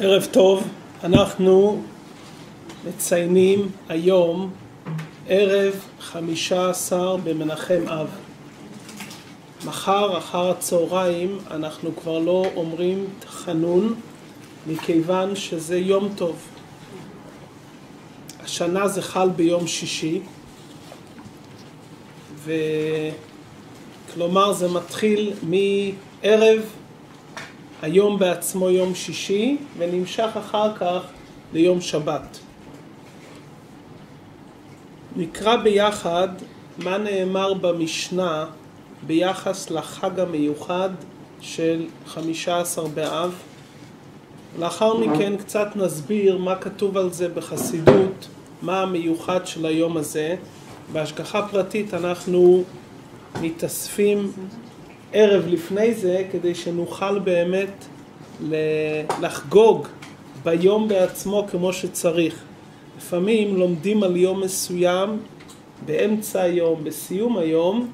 ערב טוב, אנחנו מציינים היום ערב 15 במנחם אב. מחר אחר הצהריים אנחנו כבר לא אומרים חנון מכיוון שזה יום טוב. השנה זה חל ביום שישי, וכלומר זה מתחיל מערב היום בעצמו יום שישי ונמשך אחר כך ליום שבת. נקרא ביחד מה נאמר במשנה ביחס לחג המיוחד של 15 באב. לאחר מכן קצת נסביר מה כתוב על זה בחסידות, מה המיוחד של היום הזה. בהשגחה פרטית אנחנו מתאספים ערב לפני זה כדי שנוכל באמת לחגוג ביום בעצמו כמו שצריך. לפעמים לומדים על יום מסוים באמצע היום, בסיום היום,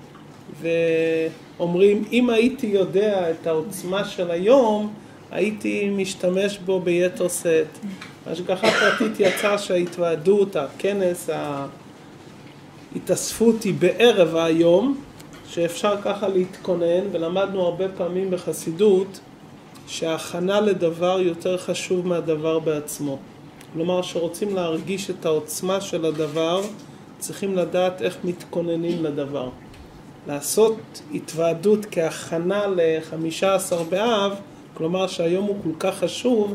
ואומרים אם הייתי יודע את העוצמה של היום הייתי משתמש בו ביתר שאת. ההשגחה פרטית יצא שההתוועדות, הכנס, ההתאספות היא בערב היום, שאפשר ככה להתכונן, ולמדנו הרבה פעמים בחסידות שההכנה לדבר יותר חשוב מהדבר בעצמו. כלומר שרוצים להרגיש את העוצמה של הדבר, צריכים לדעת איך מתכוננים לדבר. לעשות התוועדות כהכנה ל-15 באב, כלומר שהיום הוא כל כך חשוב,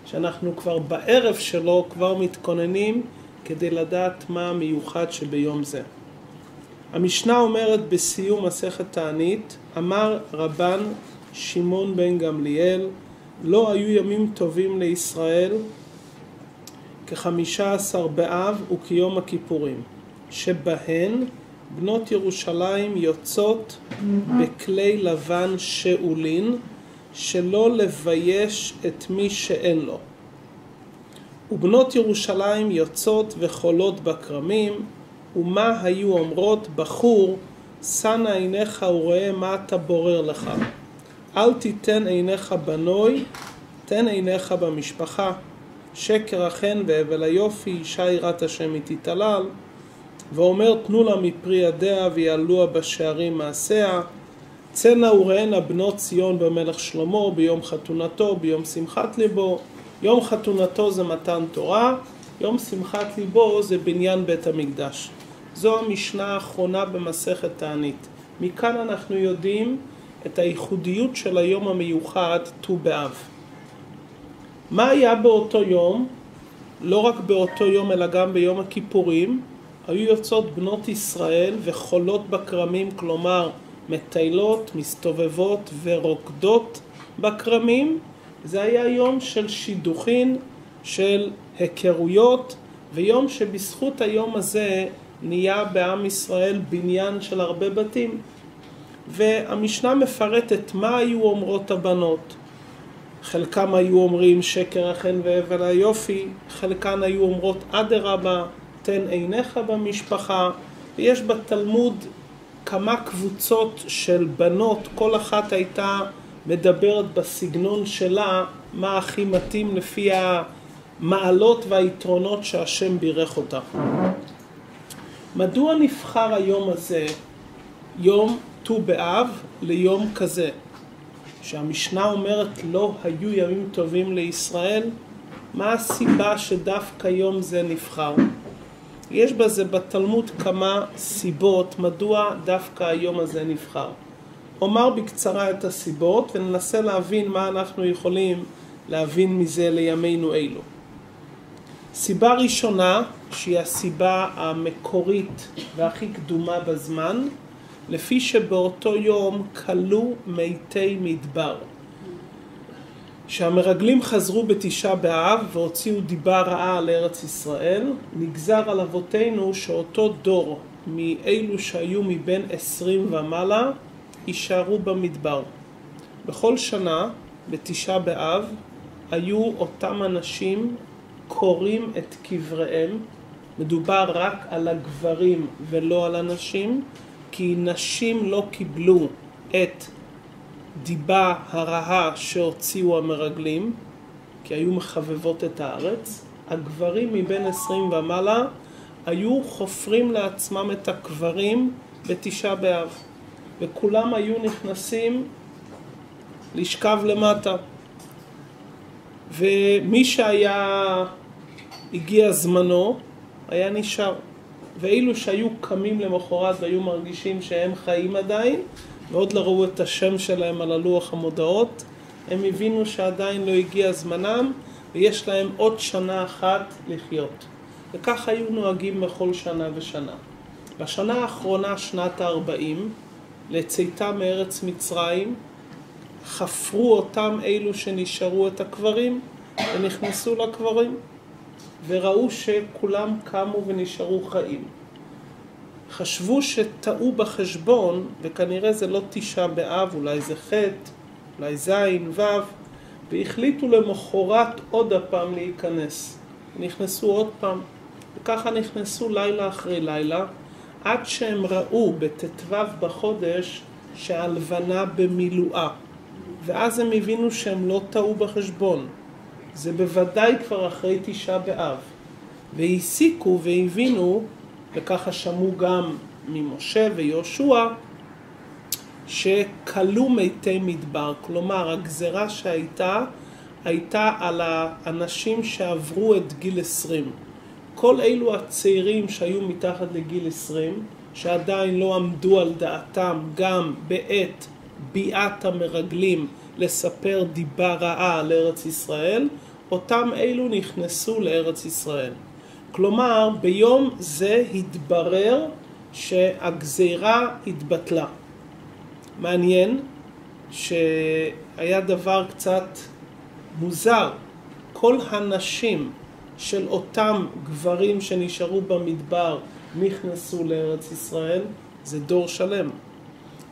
שאנחנו כבר בערב שלו כבר מתכוננים כדי לדעת מה המיוחד שביום זה. המשנה אומרת בסיום מסכת תענית, אמר רבן שמעון בן גמליאל, לא היו ימים טובים לישראל כ-15 באב וכיום הכיפורים, שבהן בנות ירושלים יוצאות בכלי לבן שאולין, שלא לבייש את מי שאין לו. ובנות ירושלים יוצאות וחולות בכרמים, ומה היו אומרות? בחור, שנה עיניך וראה מה אתה בורר לך. אל תיתן עיניך בנוי, תן עיניך במשפחה. שקר החן והבל היופי, אישה יראת השם היא תתהלל. ואומר תנו לה מפרי ידיה ויעלוה בשערים מעשיה. צאנה וראינה בנות ציון במלך שלמה ביום חתונתו, ביום שמחת ליבו. יום חתונתו זה מתן תורה, יום שמחת ליבו זה בניין בית המקדש. זו המשנה האחרונה במסכת תענית. מכאן אנחנו יודעים את הייחודיות של היום המיוחד ט"ו באב. מה היה באותו יום? לא רק באותו יום אלא גם ביום הכיפורים, היו יוצאות בנות ישראל וחולות בכרמים, כלומר מטיילות, מסתובבות ורוקדות בכרמים. זה היה יום של שידוכין, של היכרויות, ויום שבזכות היום הזה נהיה בעם ישראל בניין של הרבה בתים. והמשנה מפרטת מה היו אומרות הבנות. חלקם היו אומרים שקר החן והבל היופי, חלקן היו אומרות אדרבה, תן עיניך במשפחה. ויש בתלמוד כמה קבוצות של בנות, כל אחת הייתה מדברת בסגנון שלה מה הכי מתאים לפי המעלות והיתרונות שהשם בירך אותה. מדוע נבחר היום הזה, יום ט"ו באב, ליום כזה? שהמשנה אומרת לא היו ימים טובים לישראל, מה הסיבה שדווקא יום זה נבחר? יש בזה בתלמוד כמה סיבות מדוע דווקא היום הזה נבחר. אומר בקצרה את הסיבות וננסה להבין מה אנחנו יכולים להבין מזה לימינו אלו. סיבה ראשונה, שהיא הסיבה המקורית והכי קדומה בזמן, לפי שבאותו יום כלו מתי מדבר. שהמרגלים חזרו בתשעה באב והוציאו דיבה רעה על ארץ ישראל, נגזר על אבותינו שאותו דור מאלו שהיו מבין 20 ומעלה יישארו במדבר. בכל שנה בתשעה באב היו אותם אנשים קוראים את קבריהם. מדובר רק על הגברים ולא על הנשים, כי נשים לא קיבלו את דיבה הרעה שהוציאו המרגלים, כי היו מחבבות את הארץ. הגברים מבין 20 ומעלה היו חופרים לעצמם את הקברים בתשעה באב, וכולם היו נכנסים לשכב למטה. ומי הגיע זמנו היה נשאר. ואילו שהיו קמים למחרת והיו מרגישים שהם חיים עדיין, ועוד לא ראו את השם שלהם על הלוח המודעות, הם הבינו שעדיין לא הגיע זמנם, ויש להם עוד שנה אחת לחיות. וכך היו נוהגים בכל שנה ושנה. בשנה האחרונה, שנת ה-40, לצאתם מארץ מצרים, חפרו אותם אלו שנשארו את הקברים, ונכנסו לקברים, וראו שכולם קמו ונשארו חיים. חשבו שטעו בחשבון, וכנראה זה לא תשעה באב, אולי זה ח', אולי זין, ו', והחליטו למחרת עוד הפעם להיכנס. נכנסו עוד פעם, וככה נכנסו לילה אחרי לילה, עד שהם ראו בט"ו בחודש שהלבנה במילואה. ואז הם הבינו שהם לא טעו בחשבון. זה בוודאי כבר אחרי תשעה באב. והסיקו והבינו, וככה שמעו גם ממשה ויהושע, שקלו מתי מדבר. כלומר, הגזרה הייתה על האנשים שעברו את גיל 20. כל אלו הצעירים שהיו מתחת לגיל 20, שעדיין לא עמדו על דעתם גם בעת ביאת המרגלים לספר דיבה רעה על ארץ ישראל, אותם אלו נכנסו לארץ ישראל. כלומר, ביום זה התברר שהגזירה התבטלה. מעניין שהיה דבר קצת מוזר. כל הנשים של אותם גברים שנשארו במדבר נכנסו לארץ ישראל, זה דור שלם.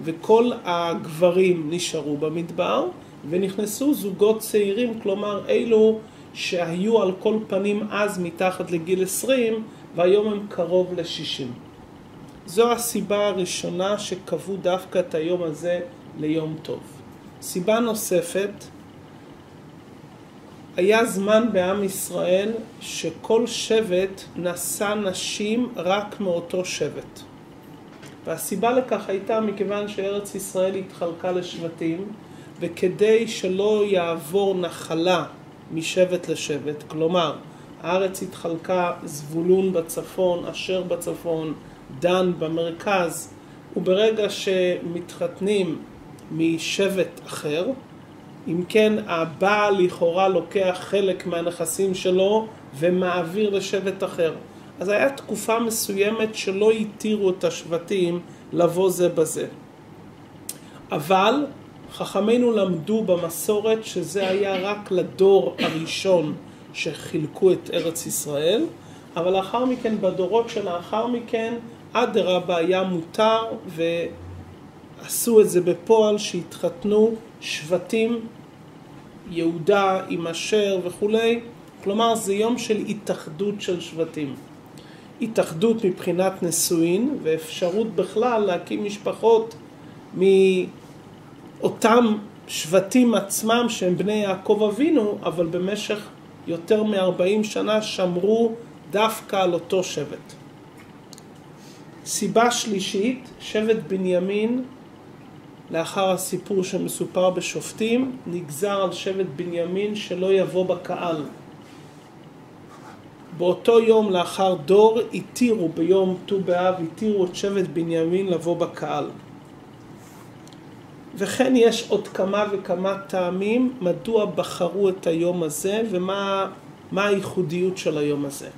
וכל הגברים נשארו במדבר ונכנסו זוגות צעירים, כלומר אלו שהיו על כל פנים אז מתחת לגיל 20 והיום הם קרוב ל-60. זו הסיבה הראשונה שקבעו דווקא את היום הזה ליום טוב. סיבה נוספת, היה זמן בעם ישראל שכל שבט נשא נשים רק מאותו שבט. והסיבה לכך הייתה מכיוון שארץ ישראל התחלקה לשבטים, וכדי שלא יעבור נחלה משבט לשבט, כלומר, הארץ התחלקה זבולון בצפון, אשר בצפון, דן במרכז, וברגע שמתחתנים משבט אחר, אם כן הבעל לכאורה לוקח חלק מהנכסים שלו ומעביר לשבט אחר. אז היה תקופה מסוימת שלא התירו את השבטים לבוא זה בזה. אבל חכמינו למדו במסורת שזה היה רק לדור הראשון שחילקו את ארץ ישראל, אבל לאחר מכן, בדורות שלאחר מכן, אדרבה היה מותר ועשו את זה בפועל שהתחתנו שבטים, יהודה עם אשר וכולי. כלומר זה יום של התאחדות של שבטים. התאחדות מבחינת נישואין ואפשרות בכלל להקים משפחות מאותם שבטים עצמם שהם בני יעקב אבינו, אבל במשך יותר מ-40 שנה שמרו דווקא על אותו שבט. סיבה שלישית, שבט בנימין, לאחר הסיפור שמסופר בשופטים, נגזר על שבט בנימין שלא יבוא בקהל. באותו יום לאחר דור התירו ביום ט"ו באב, התירו את שבט בנימין לבוא בקהל. וכן יש עוד כמה וכמה טעמים מדוע בחרו את היום הזה ומה הייחודיות של היום הזה.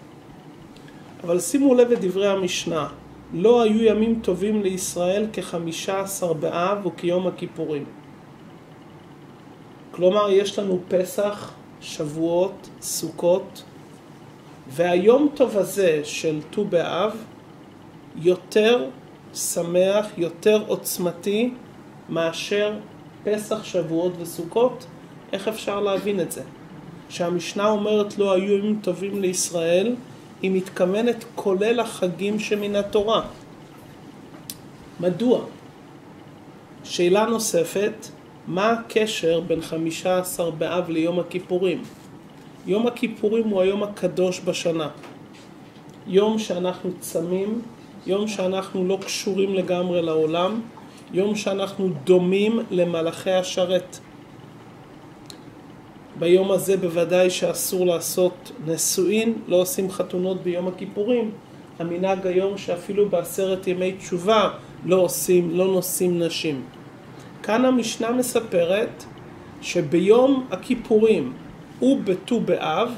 אבל שימו לב לדברי המשנה, לא היו ימים טובים לישראל כ-15 באב וכיום הכיפורים. כלומר יש לנו פסח, שבועות, סוכות, והיום טוב הזה של ט"ו באב יותר שמח, יותר עוצמתי מאשר פסח, שבועות וסוכות. איך אפשר להבין את זה? שהמשנה אומרת לא היו ימים טובים לישראל, היא מתכוונת כולל החגים שמן התורה. מדוע? שאלה נוספת, מה הקשר בין 15 באב ליום הכיפורים? יום הכיפורים הוא היום הקדוש בשנה. יום שאנחנו צמים, יום שאנחנו לא קשורים לגמרי לעולם, יום שאנחנו דומים למלאכי השרת. ביום הזה בוודאי שאסור לעשות נישואין, לא עושים חתונות ביום הכיפורים. המנהג היום שאפילו בעשרת ימי תשובה לא נושאים נשים. כאן המשנה מספרת שביום הכיפורים ובט"ו באב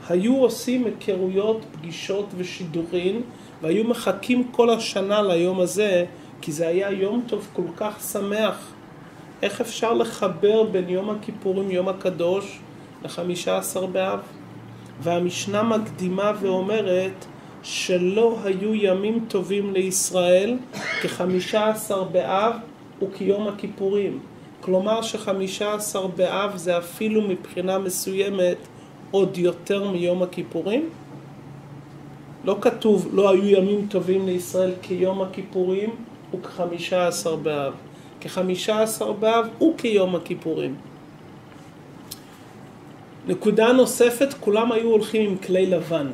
היו עושים היכרויות, פגישות ושידוכים, והיו מחכים כל השנה ליום הזה, כי זה היה יום טוב כל כך שמח. איך אפשר לחבר בין יום הכיפורים, יום הקדוש, ל-15 באב? והמשנה מקדימה ואומרת שלא היו ימים טובים לישראל כ-15 באב וכיום הכיפורים. כלומר ש-15 באב זה אפילו מבחינה מסוימת עוד יותר מיום הכיפורים. לא כתוב לא היו ימים טובים לישראל כיום הכיפורים וכ-15 באב. כ-15 באב וכיום הכיפורים. נקודה נוספת, כולם היו הולכים עם כלי לבן.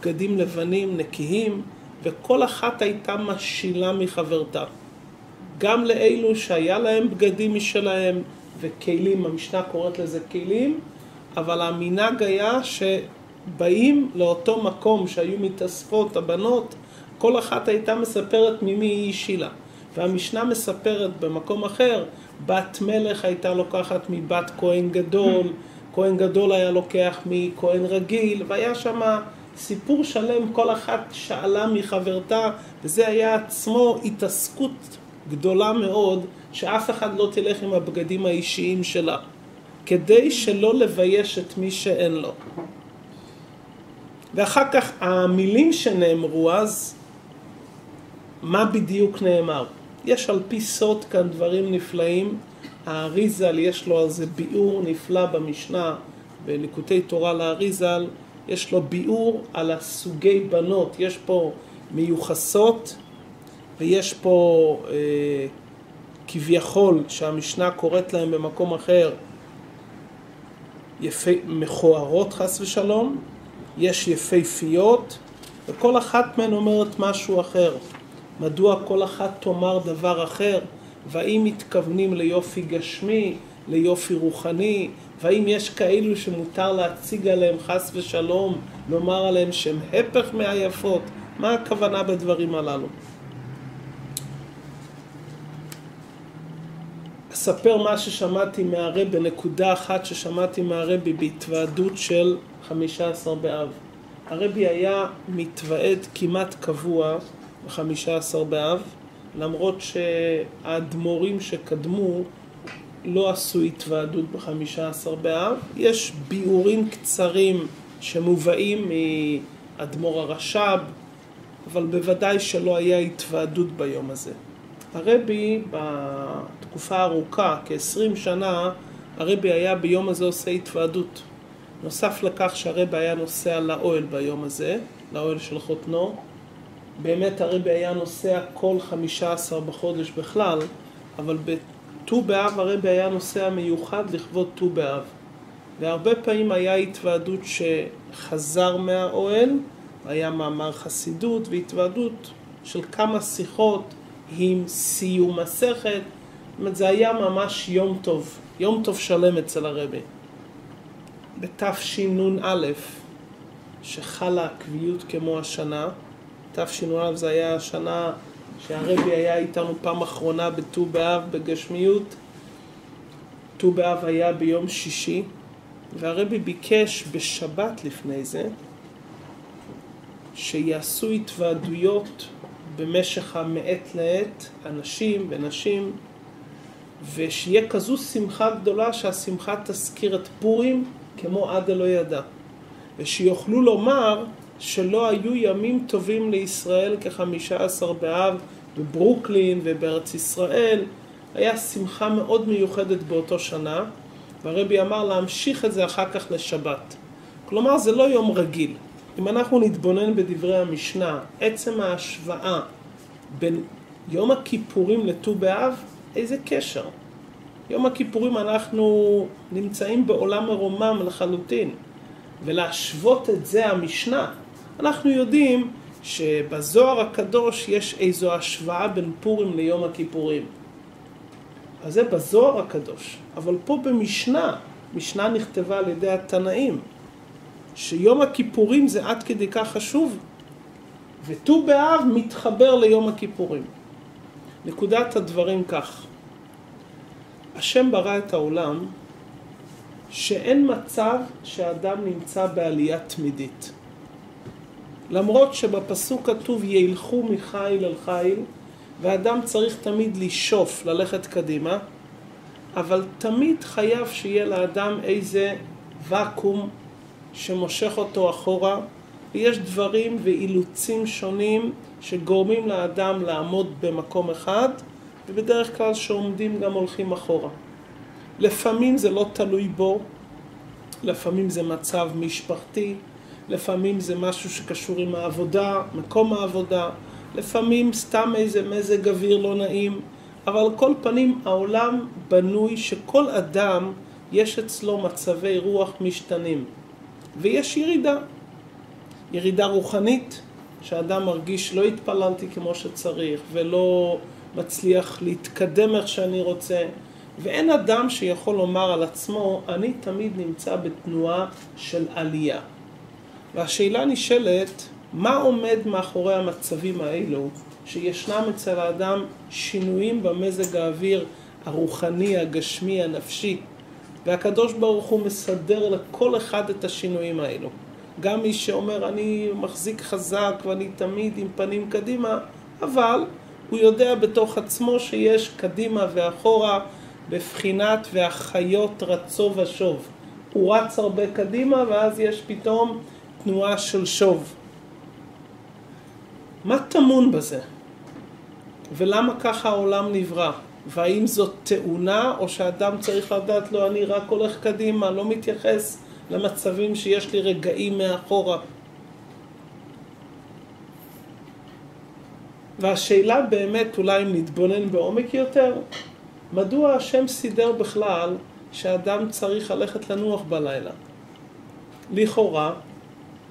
בגדים לבנים, נקיים, וכל אחת הייתה משילה מחברתה. גם לאלו שהיה להם בגדים משלהם וכלים, המשנה קוראת לזה כלים, אבל המנהג היה שבאים לאותו מקום שהיו מתאספות הבנות, כל אחת הייתה מספרת ממי היא השילה. והמשנה מספרת במקום אחר, בת מלך הייתה לוקחת מבת כהן גדול, כהן גדול היה לוקח מכהן רגיל, והיה שם סיפור שלם, כל אחת שאלה מחברתה, וזה היה עצמו התעסקות גדולה מאוד, שאף אחד לא תלך עם הבגדים האישיים שלה, כדי שלא לבייש את מי שאין לו. ואחר כך המילים שנאמרו אז, מה בדיוק נאמר? יש על פי סוד כאן דברים נפלאים. האריזל יש לו על זה ביאור נפלא במשנה, בליקוטי תורה לאריזל, יש לו ביאור על הסוגי בנות. יש פה מיוחסות ויש פה כביכול שהמשנה קוראת להם במקום אחר מכוערות חס ושלום, יש יפהפיות, וכל אחת מהן אומרת משהו אחר. מדוע כל אחת תאמר דבר אחר? והאם מתכוונים ליופי גשמי, ליופי רוחני? והאם יש כאלו שמותר להציג עליהם חס ושלום, לומר עליהם שהם הפך מהיפות? מה הכוונה בדברים הללו? אספר מה ששמעתי מהרבי, בנקודה אחת ששמעתי מהרבי בהתוועדות של 15 באב. הרבי היה מתוועד כמעט קבוע ב-15 באב, למרות שהאדמו"רים שקדמו לא עשו התוועדות ב-15 באב. יש ביאורים קצרים שמובאים מאדמו"ר הרש"ב, אבל בוודאי שלא היה התוועדות ביום הזה. הרבי בתקופה ארוכה, כ-20 שנה, הרבי היה ביום הזה עושה התוועדות. נוסף לכך שהרבי היה נוסע לאוהל ביום הזה, לאוהל של חותנו. באמת הרבי היה נוסע כל 15 בחודש בכלל, אבל בט"ו באב הרבי היה נוסע מיוחד לכבוד ט"ו באב. והרבה פעמים היה התוועדות שחזר מהאוהל, היה מאמר חסידות והתוועדות של כמה שיחות עם סיום מסכת. זאת אומרת, זה היה ממש יום טוב שלם אצל הרבי. בתשנ"א, שחלה הקביעות כמו השנה, תשנ"א זה היה השנה שהרבי היה איתנו פעם אחרונה בט"ו באב בגשמיות. ט"ו באב היה ביום שישי, והרבי ביקש בשבת לפני זה שיעשו התוועדויות במשך המעת לעת, אנשים ונשים, ושיהיה כזו שמחה גדולה שהשמחה תזכיר את פורים כמו עד אלא ידע, ושיוכלו לומר שלא היו ימים טובים לישראל כ-15 באב בברוקלין ובארץ ישראל. היה שמחה מאוד מיוחדת באותו שנה, והרבי אמר להמשיך את זה אחר כך לשבת. כלומר זה לא יום רגיל. אם אנחנו נתבונן בדברי המשנה, עצם ההשוואה בין יום הכיפורים לט"ו באב, איזה קשר? יום הכיפורים אנחנו נמצאים בעולם מרומם לחלוטין. ולהשוות את זה המשנה. אנחנו יודעים שבזוהר הקדוש יש איזו השוואה בין פורים ליום הכיפורים. אז זה בזוהר הקדוש. אבל פה במשנה, משנה נכתבה על ידי התנאים, שיום הכיפורים זה עד כדי כך חשוב, וט"ו באב מתחבר ליום הכיפורים. נקודת הדברים כך. השם ברא את העולם שאין מצב שהאדם נמצא בעלייה תמידית. למרות שבפסוק כתוב ילכו מחיל אל חיל, והאדם צריך תמיד לשאוף, ללכת קדימה, אבל תמיד חייב שיהיה לאדם איזה וקום שמושך אותו אחורה, ויש דברים ואילוצים שונים שגורמים לאדם לעמוד במקום אחד, ובדרך כלל שעומדים גם הולכים אחורה. לפעמים זה לא תלוי בו, לפעמים זה מצב משפחתי, לפעמים זה משהו שקשור עם העבודה, מקום העבודה, לפעמים סתם איזה מזג אוויר לא נעים, אבל על כל פנים העולם בנוי שכל אדם יש אצלו מצבי רוח משתנים, ויש ירידה רוחנית, שאדם מרגיש לא התפללתי כמו שצריך ולא מצליח להתקדם איך שאני רוצה, ואין אדם שיכול לומר על עצמו אני תמיד נמצא בתנועה של עלייה. והשאלה נשאלת, מה עומד מאחורי המצבים האלו שישנם אצל האדם שינויים במזג האוויר הרוחני, הגשמי, הנפשי, והקדוש ברוך הוא מסדר לכל אחד את השינויים האלו. גם מי שאומר אני מחזיק חזק ואני תמיד עם פנים קדימה, אבל הוא יודע בתוך עצמו שיש קדימה ואחורה בבחינת והחיות רצו ושוב. הוא רץ הרבה קדימה ואז יש פתאום תנועה של שוב. מה טמון בזה? ולמה ככה העולם נברא? והאם זאת תאונה או שאדם צריך לדעת לו אני רק הולך קדימה, לא מתייחס למצבים שיש לי רגעים מאחורה? והשאלה באמת אולי אם נתבונן בעומק יותר, מדוע השם סידר בכלל שאדם צריך ללכת לנוח בלילה? לכאורה,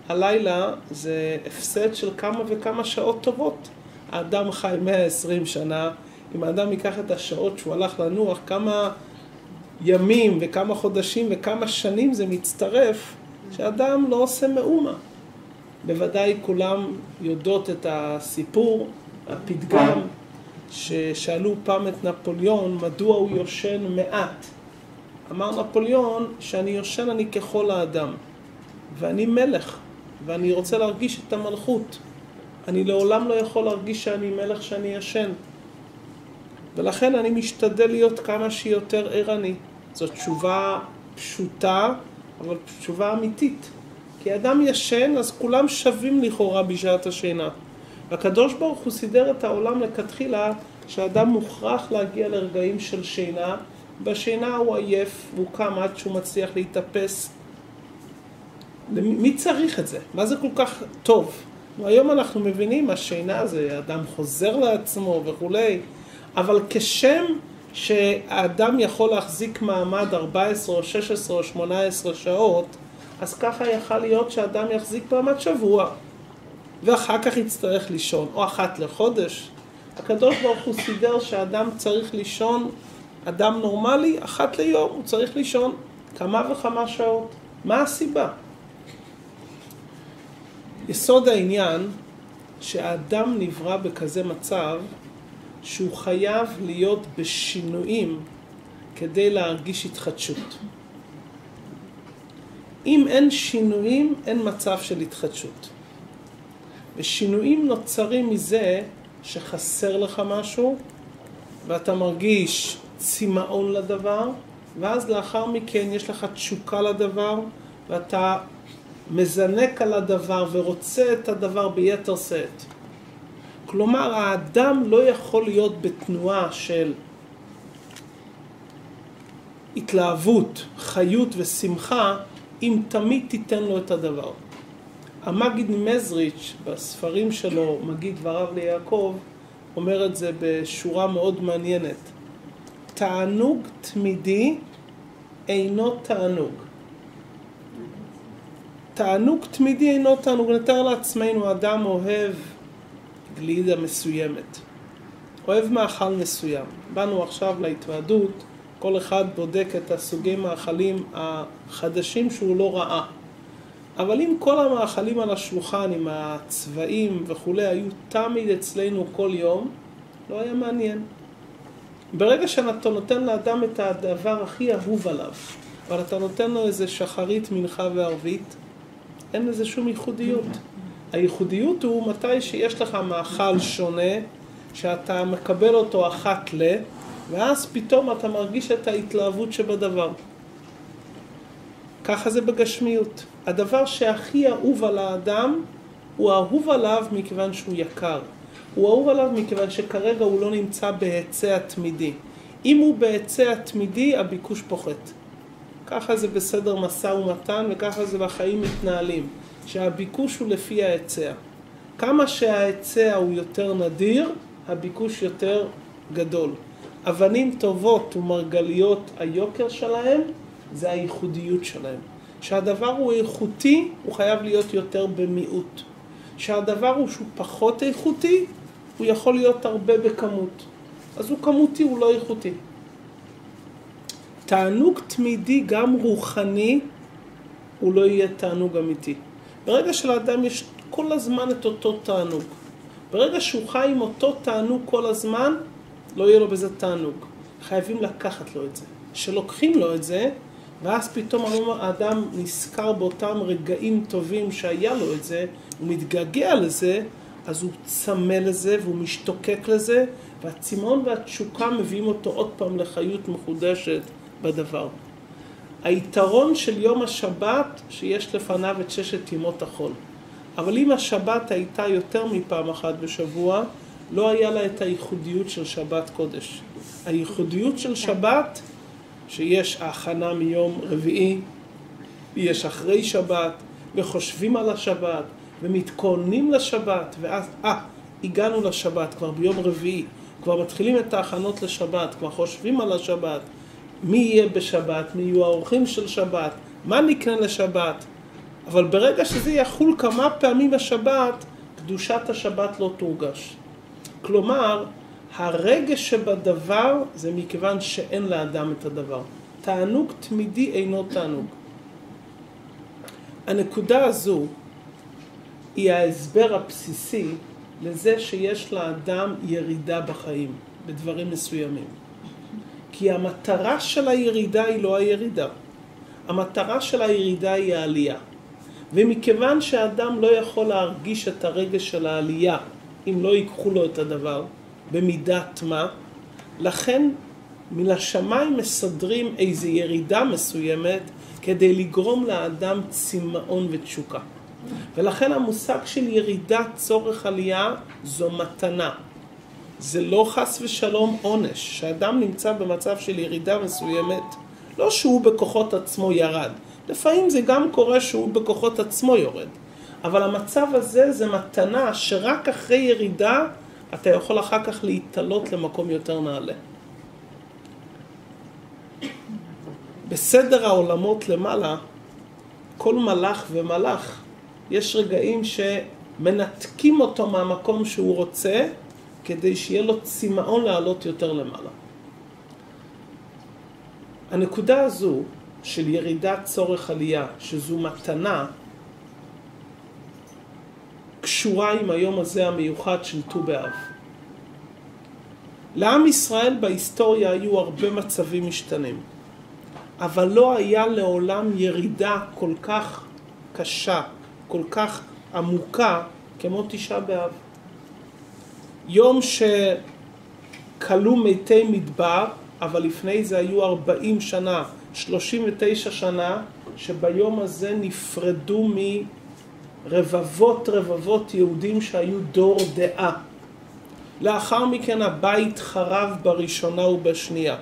הלילה זה הפסד של כמה וכמה שעות טובות. האדם חי 120 שנה, אם האדם ייקח את השעות שהוא הלך לנוח, כמה ימים וכמה חודשים וכמה שנים זה מצטרף, שאדם לא עושה מאומה. בוודאי כולם יודעות את הסיפור, הפתגם, ששאלו פעם את נפוליאון מדוע הוא יושן מעט. אמר נפוליאון שאני יושן אני ככל האדם, ואני מלך, ואני רוצה להרגיש את המלכות. אני לעולם לא יכול להרגיש שאני מלך שאני ישן. ולכן אני משתדל להיות כמה שיותר ערני. זאת תשובה פשוטה, אבל תשובה אמיתית. כי אדם ישן, אז כולם שווים לכאורה בשעת השינה. והקדוש ברוך הוא סידר את העולם לכתחילה, שאדם מוכרח להגיע לרגעים של שינה. בשינה הוא עייף, והוא קם עד שהוא מצליח להתאפס. מי צריך את זה? מה זה כל כך טוב? היום אנחנו מבינים, השינה זה אדם חוזר לעצמו וכולי, אבל כשם שהאדם יכול להחזיק מעמד 14 או 16 או 18 שעות, אז ככה יכול להיות שהאדם יחזיק מעמד שבוע, ואחר כך יצטרך לישון, או אחת לחודש. הקדוש ברוך הוא סידר שהאדם צריך לישון, אדם נורמלי, אחת ליום הוא צריך לישון כמה וכמה שעות. מה הסיבה? יסוד העניין שהאדם נברא בכזה מצב שהוא חייב להיות בשינויים כדי להרגיש התחדשות. אם אין שינויים, אין מצב של התחדשות. ושינויים נוצרים מזה שחסר לך משהו, ואתה מרגיש צמאון לדבר, ואז לאחר מכן יש לך תשוקה לדבר, ואתה מזנק על הדבר ורוצה את הדבר ביתר שאת. כלומר, האדם לא יכול להיות בתנועה של התלהבות, חיות ושמחה, אם תמיד תיתן לו את הדבר. המגיד ממזריץ' בספרים שלו, מגיד דבריו ליעקב, אומר את זה בשורה מאוד מעניינת. תענוג תמידי אינו תענוג. תענוג תמידי אינו תענוג. נתאר לעצמנו, אדם אוהב גלידה מסוימת, אוהב מאכל מסוים. באנו עכשיו להתוועדות, כל אחד בודק את הסוגי מאכלים החדשים שהוא לא ראה. אבל אם כל המאכלים על השולחן, עם הצבעים וכו', היו תמיד אצלנו כל יום, לא היה מעניין. ברגע שאתה נותן לאדם את הדבר הכי אהוב עליו, אבל אתה נותן לו איזה שחרית, מנחה וערבית, אין לזה שום ייחודיות. הייחודיות הוא מתי שיש לך מאכל שונה, שאתה מקבל אותו אחת ואז פתאום אתה מרגיש את ההתלהבות שבדבר. ככה זה בגשמיות. הדבר שהכי אהוב על האדם, הוא אהוב עליו מכיוון שהוא יקר. הוא אהוב עליו מכיוון שכרגע הוא לא נמצא בהיצע תמידי. אם הוא בהיצע תמידי, הביקוש פוחת. ככה זה בסדר משא ומתן, וככה זה בחיים מתנהלים. שהביקוש הוא לפי ההיצע. כמה שההיצע הוא יותר נדיר, הביקוש יותר גדול. אבנים טובות ומרגליות, היוקר שלהם, זה הייחודיות שלהם. שהדבר הוא איכותי, הוא חייב להיות יותר במיעוט. שהדבר הוא שהוא פחות איכותי, הוא יכול להיות הרבה בכמות. אז הוא כמותי, הוא לא איכותי. תענוג תמידי, גם רוחני, הוא לא יהיה תענוג אמיתי. ברגע שלאדם יש כל הזמן את אותו תענוג. ברגע שהוא חי עם אותו תענוג כל הזמן, לא יהיה לו בזה תענוג. חייבים לקחת לו את זה. שלוקחים לו את זה, ואז פתאום האדם נזכר באותם רגעים טובים שהיה לו את זה, הוא מתגעגע לזה, אז הוא צמא לזה והוא משתוקק לזה, והצימון והתשוקה מביאים אותו עוד פעם לחיות מחודשת בדבר. היתרון של יום השבת שיש לפניו את 6 ימות החול. אבל אם השבת הייתה יותר מפעם אחת בשבוע, לא היה לה את הייחודיות של שבת קודש. הייחודיות של שבת, שיש ההכנה מיום רביעי, יש אחרי שבת, וחושבים על השבת, ומתכוננים לשבת, ואז, הגענו לשבת כבר ביום רביעי, כבר מתחילים את ההכנות לשבת, כבר חושבים על השבת, מי יהיה בשבת, מי יהיו האורחים של שבת, מה נקנה לשבת. אבל ברגע שזה יחול כמה פעמים בשבת, קדושת השבת לא תורגש. כלומר, הרגש שבדבר זה מכיוון שאין לאדם את הדבר. תענוג תמידי אינו תענוג. הנקודה הזו היא ההסבר הבסיסי לזה שיש לאדם ירידה בחיים, בדברים מסוימים. כי המטרה של הירידה היא לא הירידה. המטרה של הירידה היא העלייה. ומכיוון שהאדם לא יכול להרגיש את הרגש של העלייה, אם לא ייקחו לו את הדבר, במידת מה, לכן מן השמיים מסדרים איזו ירידה מסוימת, כדי לגרום לאדם צמאון ותשוקה. ולכן המושג של ירידת צורך עלייה זו מתנה. זה לא חס ושלום עונש. שאדם נמצא במצב של ירידה מסוימת, לא שהוא בכוחות עצמו ירד. לפעמים זה גם קורה שהוא בכוחות עצמו יורד. אבל המצב הזה זה מתנה שרק אחרי ירידה אתה יכול אחר כך להתעלות למקום יותר נעלה. בסדר העולמות למעלה, כל מלאך ומלאך, יש רגעים שמנתקים אותו מהמקום שהוא רוצה, כדי שיהיה לו צמאון לעלות יותר למעלה. הנקודה הזו של ירידת צורך עלייה, שזו מתנה, קשורה עם היום הזה המיוחד של ט"ו באב. לעם ישראל בהיסטוריה היו הרבה מצבים משתנים, אבל לא היה לעולם ירידה כל כך קשה, כל כך עמוקה כמו תשעה באב. יום שכלו מתי מדבר, אבל לפני זה היו 40 שנה, 39 שנה, שביום הזה נפרדו רבבות יהודים שהיו דור דעה. לאחר מכן הבית חרב בראשונה ובשנייה.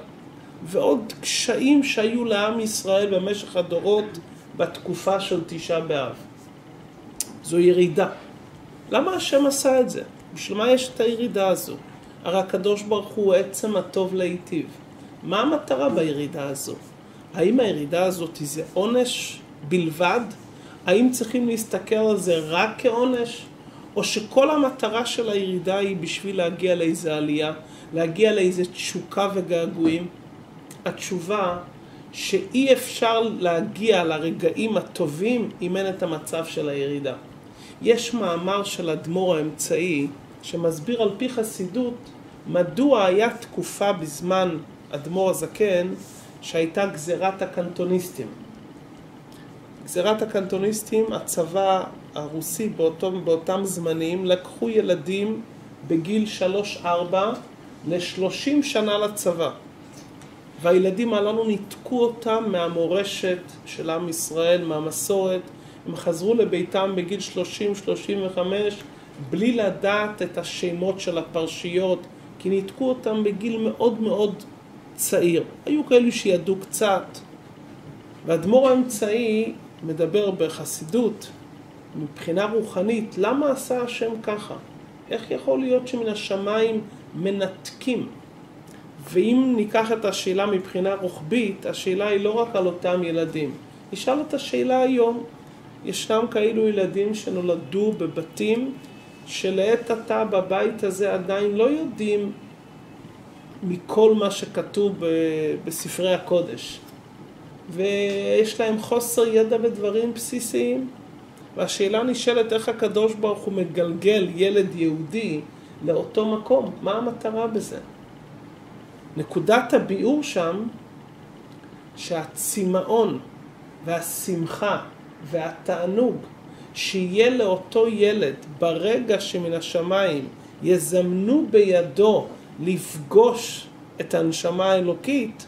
ועוד קשיים שהיו לעם ישראל במשך הדורות בתקופה של תשעה באב. זו ירידה. למה השם עשה את זה? בשביל מה יש את הירידה הזו? הרי הקדוש ברוך הוא עצם הטוב להיטיב. מה המטרה בירידה הזו? האם הירידה הזאת זה עונש בלבד? האם צריכים להסתכל על זה רק כעונש? או שכל המטרה של הירידה היא בשביל להגיע לאיזה עלייה, להגיע לאיזה תשוקה וגעגועים? התשובה שאי אפשר להגיע לרגעים הטובים אם אין את המצב של הירידה. יש מאמר של אדמו"ר האמצעי שמסביר על פי חסידות מדוע היה תקופה בזמן אדמו"ר הזקן שהייתה גזירת הקנטוניסטים. גזירת הקנטוניסטים, הצבא הרוסי באותם זמנים לקחו ילדים בגיל 3-4 ל-30 שנה לצבא. והילדים הללו ניתקו אותם מהמורשת של עם ישראל, מהמסורת. הם חזרו לביתם בגיל 30-35 בלי לדעת את השמות של הפרשיות, כי ניתקו אותם בגיל מאוד מאוד צעיר. היו כאלו שידעו קצת. והאדמו"ר האמצעי מדבר בחסידות מבחינה רוחנית, למה עשה השם ככה? איך יכול להיות שמן השמיים מנתקים? ואם ניקח את השאלה מבחינה רוחבית, השאלה היא לא רק על אותם ילדים. נשאל את השאלה היום. ישנם כאלו ילדים שנולדו בבתים שלעת עתה בבית הזה עדיין לא יודעים מכל מה שכתוב בספרי הקודש. ויש להם חוסר ידע בדברים בסיסיים. והשאלה נשאלת איך הקדוש ברוך הוא מגלגל ילד יהודי לאותו מקום. מה המטרה בזה? נקודת הביאור שם שהצמאון והשמחה והתענוג שיהיה לאותו ילד ברגע שמן השמיים יזמנו בידו לפגוש את הנשמה האלוקית,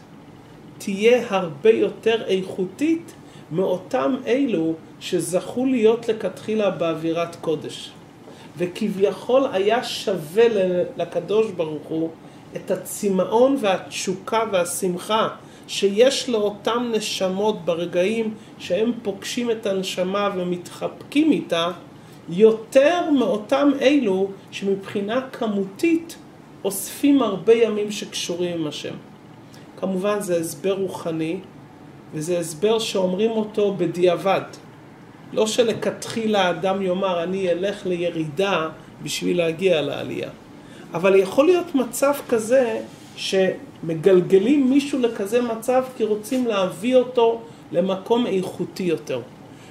תהיה הרבה יותר איכותית מאותם אלו שזכו להיות לכתחילה באווירת קודש. וכביכול היה שווה לקדוש ברוך הוא את הצמאון והתשוקה והשמחה שיש לאותם נשמות ברגעים שהם פוגשים את הנשמה ומתחבקים איתה, יותר מאותם אלו שמבחינה כמותית אוספים הרבה ימים שקשורים עם השם. כמובן זה הסבר רוחני, וזה הסבר שאומרים אותו בדיעבד. לא שלכתחילה האדם יאמר אני אלך לירידה בשביל להגיע לעלייה. אבל יכול להיות מצב כזה שמגלגלים מישהו לכזה מצב כי רוצים להביא אותו למקום איכותי יותר.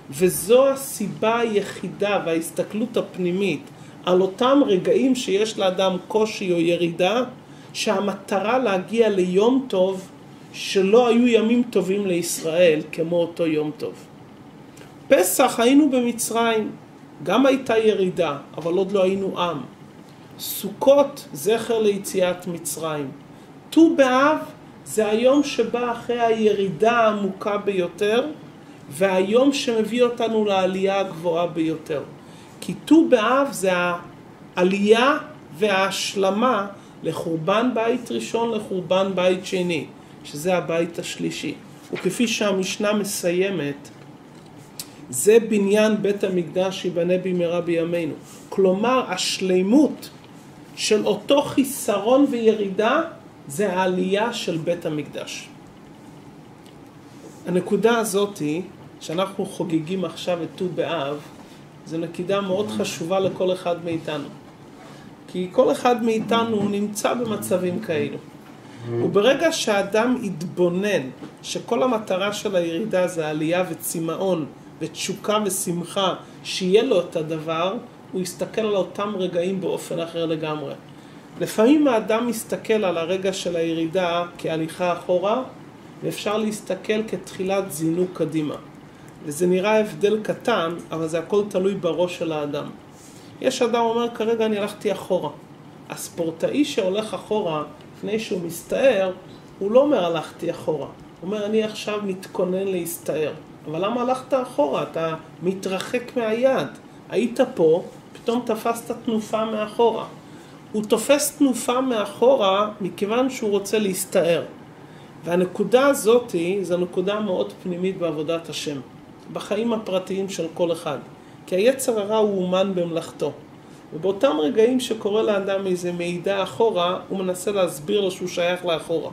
וזו הסיבה היחידה וההסתכלות הפנימית על אותם רגעים שיש לאדם קושי או ירידה, שהמטרה להגיע ליום טוב שלא היו ימים טובים לישראל כמו אותו יום טוב. פסח היינו במצרים, גם הייתה ירידה, אבל עוד לא היינו עם. סוכות זכר ליציאת מצרים. ט"ו באב זה היום שבא אחרי הירידה העמוקה ביותר, והיום שמביא אותנו לעלייה הגבוהה ביותר. כי ט"ו באב זה העלייה וההשלמה לחורבן בית ראשון לחורבן בית שני, שזה הבית השלישי. וכפי שהמשנה מסיימת, זה בניין בית המקדש ייבנה במהרה בימינו. כלומר, השלימות של אותו חיסרון וירידה זה העלייה של בית המקדש. הנקודה הזאת היא שאנחנו חוגגים עכשיו את ט"ו באב, זו נקודה מאוד חשובה לכל אחד מאיתנו. כי כל אחד מאיתנו נמצא במצבים כאלו. וברגע שהאדם יתבונן שכל המטרה של הירידה זה עלייה וצמאון ותשוקה ושמחה שיהיה לו את הדבר, הוא יסתכל על אותם רגעים באופן אחר לגמרי. לפעמים האדם מסתכל על הרגע של הירידה כהליכה אחורה, ואפשר להסתכל כתחילת זינוק קדימה. וזה נראה הבדל קטן, אבל זה הכל תלוי בראש של האדם. יש אדם אומר, כרגע אני הלכתי אחורה. הספורטאי שהולך אחורה, לפני שהוא מסתער, הוא לא אומר הלכתי אחורה. הוא אומר, אני עכשיו מתכונן להסתער. אבל למה הלכת אחורה? אתה מתרחק מהיד. היית פה, פתאום תפסת תנופה מאחורה. הוא תופס תנופה מאחורה מכיוון שהוא רוצה להסתער. והנקודה הזאת זו נקודה מאוד פנימית בעבודת השם. בחיים הפרטיים של כל אחד. כי היצר הרע הוא אומן במלאכתו. ובאותם רגעים שקורה לאדם איזה מידע אחורה, הוא מנסה להסביר לו שהוא שייך לאחורה.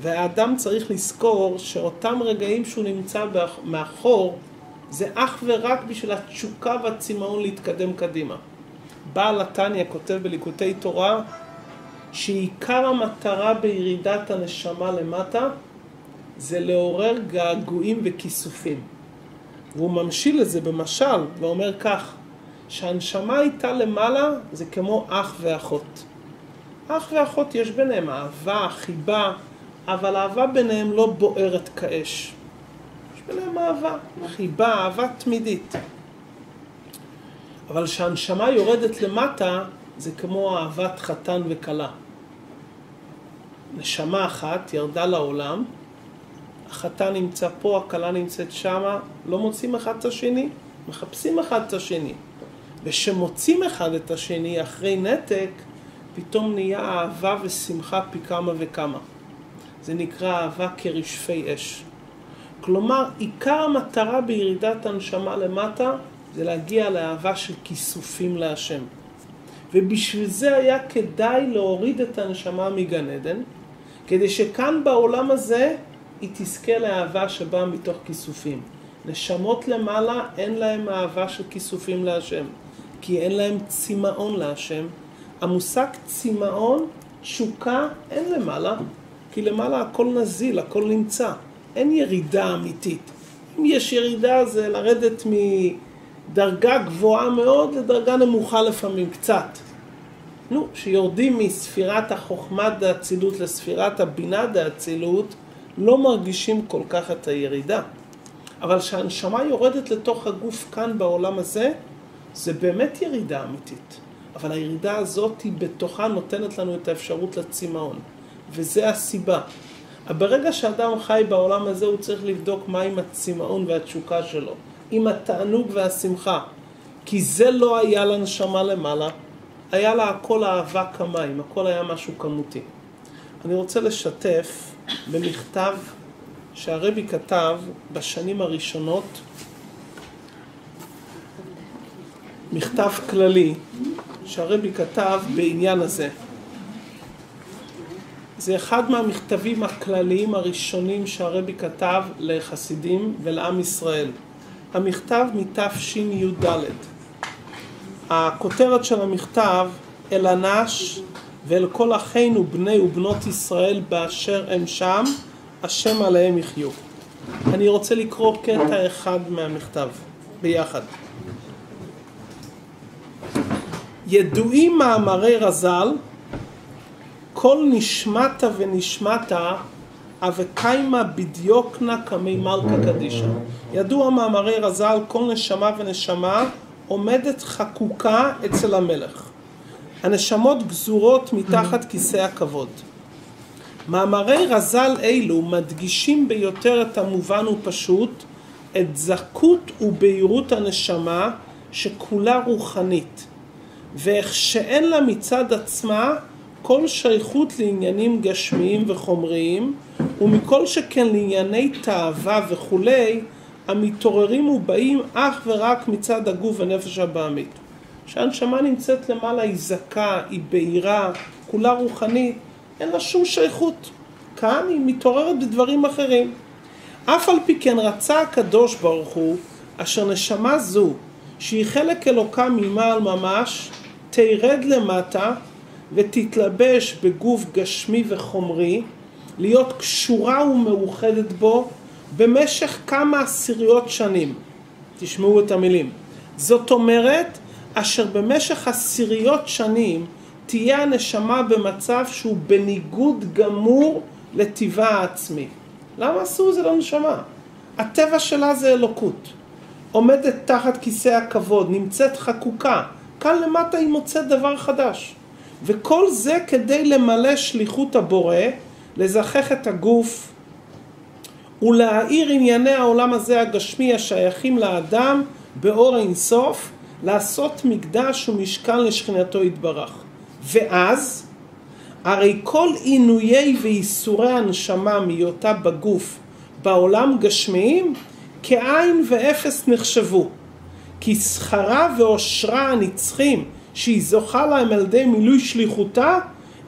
והאדם צריך לזכור שאותם רגעים שהוא נמצא מאחור, זה אך ורק בשביל התשוקה והצמאון להתקדם קדימה. בעל התניא כותב בליקוטי תורה שעיקר המטרה בירידת הנשמה למטה זה לעורר געגועים וכיסופים. והוא ממשיל את זה במשל ואומר כך, שהנשמה איתה למעלה זה כמו אח ואחות. אח ואחות יש ביניהם אהבה, חיבה, אבל האהבה ביניהם לא בוערת כאש. יש ביניהם אהבה, חיבה, אהבה תמידית. אבל שהנשמה יורדת למטה זה כמו אהבת חתן וכלה. נשמה אחת ירדה לעולם, החתן נמצא פה, הכלה נמצאת שמה, לא מוצאים אחד את השני, מחפשים אחד את השני. ושמוצאים אחד את השני אחרי נתק, פתאום נהיה אהבה ושמחה פי כמה וכמה. זה נקרא אהבה כרשפי אש. כלומר, עיקר המטרה בירידת הנשמה למטה, זה להגיע לאהבה של כיסופים להשם. ובשביל זה היה כדאי להוריד את הנשמה מגן עדן, כדי שכאן בעולם הזה היא תזכה לאהבה שבאה מתוך כיסופים. נשמות למעלה אין להם אהבה של כיסופים להשם, כי אין להם צמאון להשם. המושג צמאון, תשוקה, אין למעלה, כי למעלה הכל נזיל, הכל נמצא. אין ירידה אמיתית. אם יש ירידה זה לרדת מדרגה גבוהה מאוד לדרגה נמוכה לפעמים, קצת. שיורדים מספירת החוכמה דאצילות לספירת הבינה דאצילות, לא מרגישים כל כך את הירידה. אבל שהנשמה יורדת לתוך הגוף כאן בעולם הזה, זה באמת ירידה אמיתית. אבל הירידה הזאת היא בתוכה נותנת לנו את האפשרות לצמאון. וזה הסיבה. ברגע שאדם חי בעולם הזה הוא צריך לבדוק מה עם הצמאון והתשוקה שלו. עם התענוג והשמחה. כי זה לא היה לנשמה למעלה. היה לה הכל אהבה כמים. הכל היה משהו כמותי. אני רוצה לשתף במכתב שהרבי כתב בשנים הראשונות. מכתב כללי שהרבי כתב בעניין הזה. זה אחד מהמכתבים הכלליים הראשונים שהרבי כתב לחסידים ולעם ישראל. המכתב מתשי"ד. הכותרת של המכתב, אל הנש ואל כל אחינו בני ובנות ישראל באשר הם שם, השם עליהם יחיו. אני רוצה לקרוא קטע אחד מהמכתב ביחד. ידועים מאמרי רז"ל, כל נשמתה ונשמתה אבקיימה בדיוקנה כמי מלכה קדישה. ידוע מאמרי רז"ל, כל נשמה ונשמה עומדת חקוקה אצל המלך. הנשמות גזורות מתחת כיסא הכבוד. מאמרי רז"ל אלו מדגישים ביותר את המובן ופשוט, את זכות ובהירות הנשמה שכולה רוחנית, ואיך שאין לה מצד עצמה כל שייכות לעניינים גשמיים וחומריים, ומכל שכן לענייני תאווה וכולי, המתעוררים ובאים אך ורק מצד הגוף ונפש הבעמית. שהנשמה נמצאת למעלה היא זכה, היא בהירה, כולה רוחנית, אין לה שום שייכות. כאן היא מתעוררת בדברים אחרים. אף על פי כן רצה הקדוש ברוך הוא, אשר נשמה זו, שהיא חלק אלוקה ממעל ממש, תירד למטה ותתלבש בגוף גשמי וחומרי, להיות קשורה ומאוחדת בו במשך כמה עשיריות שנים. תשמעו את המילים. זאת אומרת, אשר במשך עשיריות שנים תהיה הנשמה במצב שהוא בניגוד גמור לטבעה העצמי. למה עשו זה לנשמה? הטבע שלה זה אלוקות. עומדת תחת כיסא הכבוד, נמצאת חקוקה. כאן למטה היא מוצאת דבר חדש. וכל זה כדי למלא שליחות הבורא, לזכך את הגוף, ולהאיר ענייני העולם הזה הגשמי השייכים לאדם באור אינסוף, לעשות מקדש ומשכן לשכינתו יתברך. ואז, הרי כל עינויי ואיסורי הנשמה מהיותה בגוף בעולם גשמיים, כעין ואפס נחשבו. כי שכרה ואושרה הנצחים שהיא זוכה להם על ידי מילוי שליחותה,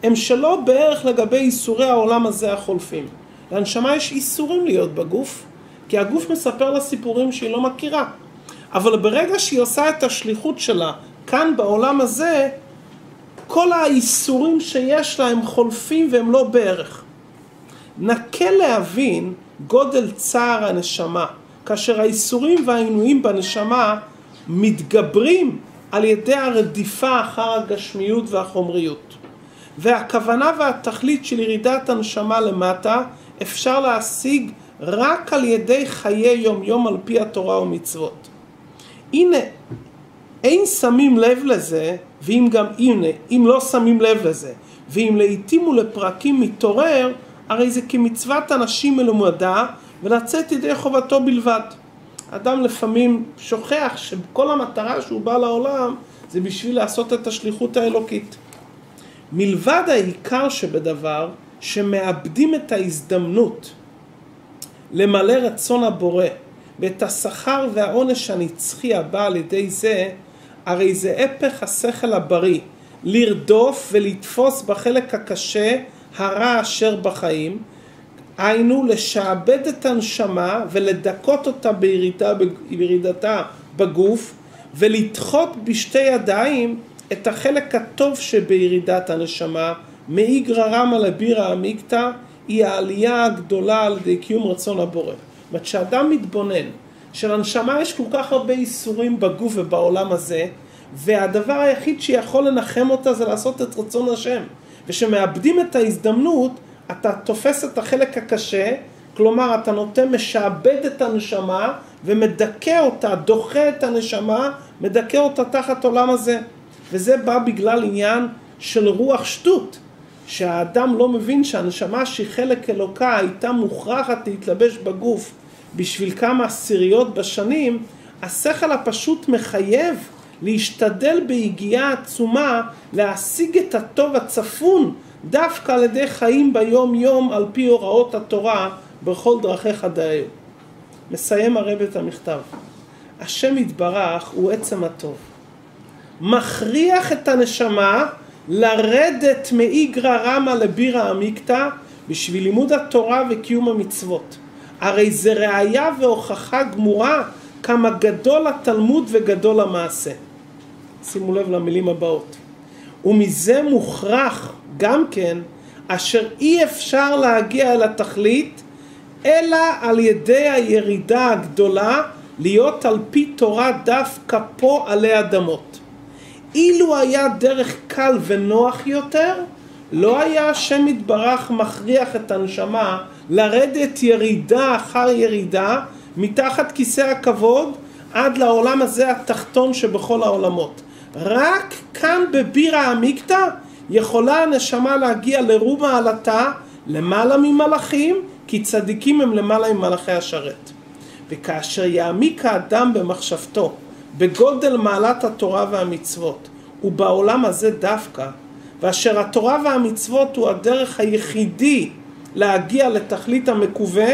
הם שלא בערך לגבי איסורי העולם הזה החולפים. לנשמה יש איסורים להיות בגוף, כי הגוף מספר לה סיפורים שהיא לא מכירה. אבל ברגע שהיא עושה את השליחות שלה כאן בעולם הזה, כל האיסורים שיש לה הם חולפים והם לא בערך. נקה להבין גודל צער הנשמה, כאשר האיסורים והעינויים בנשמה מתגברים על ידי הרדיפה אחר הגשמיות והחומריות. והכוונה והתכלית של ירידת הנשמה למטה אפשר להשיג רק על ידי חיי יום יום על פי התורה ומצוות. הנה, אין שמים לב לזה, אם לא שמים לב לזה, ואם לעתים ולפרקים מתעורר, הרי זה כמצוות אנשים מלומדה ולצאת ידי חובתו בלבד. אדם לפעמים שוכח שכל המטרה שהוא בא לעולם זה בשביל לעשות את השליחות האלוקית. מלבד העיקר שבדבר שמאבדים את ההזדמנות למלא רצון הבורא ואת השכר והעונש הנצחי הבא על ידי זה, הרי זה הפך השכל הבריא, לרדוף ולתפוס בחלק הקשה הרע אשר בחיים, היינו לשעבד את הנשמה ולדקות אותה בירידתה בגוף, ולדחות בשתי ידיים את החלק הטוב שבירידת הנשמה, מאיגרא רמא לבירא עמיקתא, היא העלייה הגדולה על ידי קיום רצון הבורא. זאת אומרת, כשאדם מתבונן שלנשמה יש כל כך הרבה איסורים בגוף ובעולם הזה, והדבר היחיד שיכול לנחם אותה זה לעשות את רצון השם, ושמאבדים את ההזדמנות, אתה תופס את החלק הקשה, כלומר אתה משעבד את הנשמה ומדכא אותה, דוחה את הנשמה, מדכא אותה תחת עולם הזה. וזה בא בגלל עניין של רוח שטות, שהאדם לא מבין שהנשמה שהיא חלק אלוקה הייתה מוכרחת להתלבש בגוף בשביל כמה עשיריות בשנים, השכל הפשוט מחייב להשתדל בהגיעה עצומה להשיג את הטוב הצפון דווקא על ידי חיים ביום יום על פי הוראות התורה בכל דרכיך דאהו. מסיים הרב את המכתב. השם יתברך הוא עצם הטוב. מכריח את הנשמה לרדת מאיגרא רמא לבירא עמיקתא בשביל לימוד התורה וקיום המצוות. הרי זה ראיה והוכחה גמורה כמה גדול התלמוד וגדול המעשה. שימו לב למילים הבאות. ומזה מוכרח גם כן אשר אי אפשר להגיע אל התכלית אלא על ידי הירידה הגדולה להיות על פי תורה דווקא פה עלי אדמות. אילו היה דרך קל ונוח יותר, לא היה השם יתברך מכריח את הנשמה לרדת ירידה אחר ירידה מתחת כיסא הכבוד עד לעולם הזה התחתון שבכל העולמות. רק כאן בבירא עמיקתא יכולה הנשמה להגיע לרום מעלתה למעלה ממלאכים, כי צדיקים הם למעלה ממלאכי השרת. וכאשר יעמיק האדם במחשבתו בגודל מעלת התורה והמצוות ובעולם הזה דווקא, ואשר התורה והמצוות הוא הדרך היחידי להגיע לתכלית המקווה,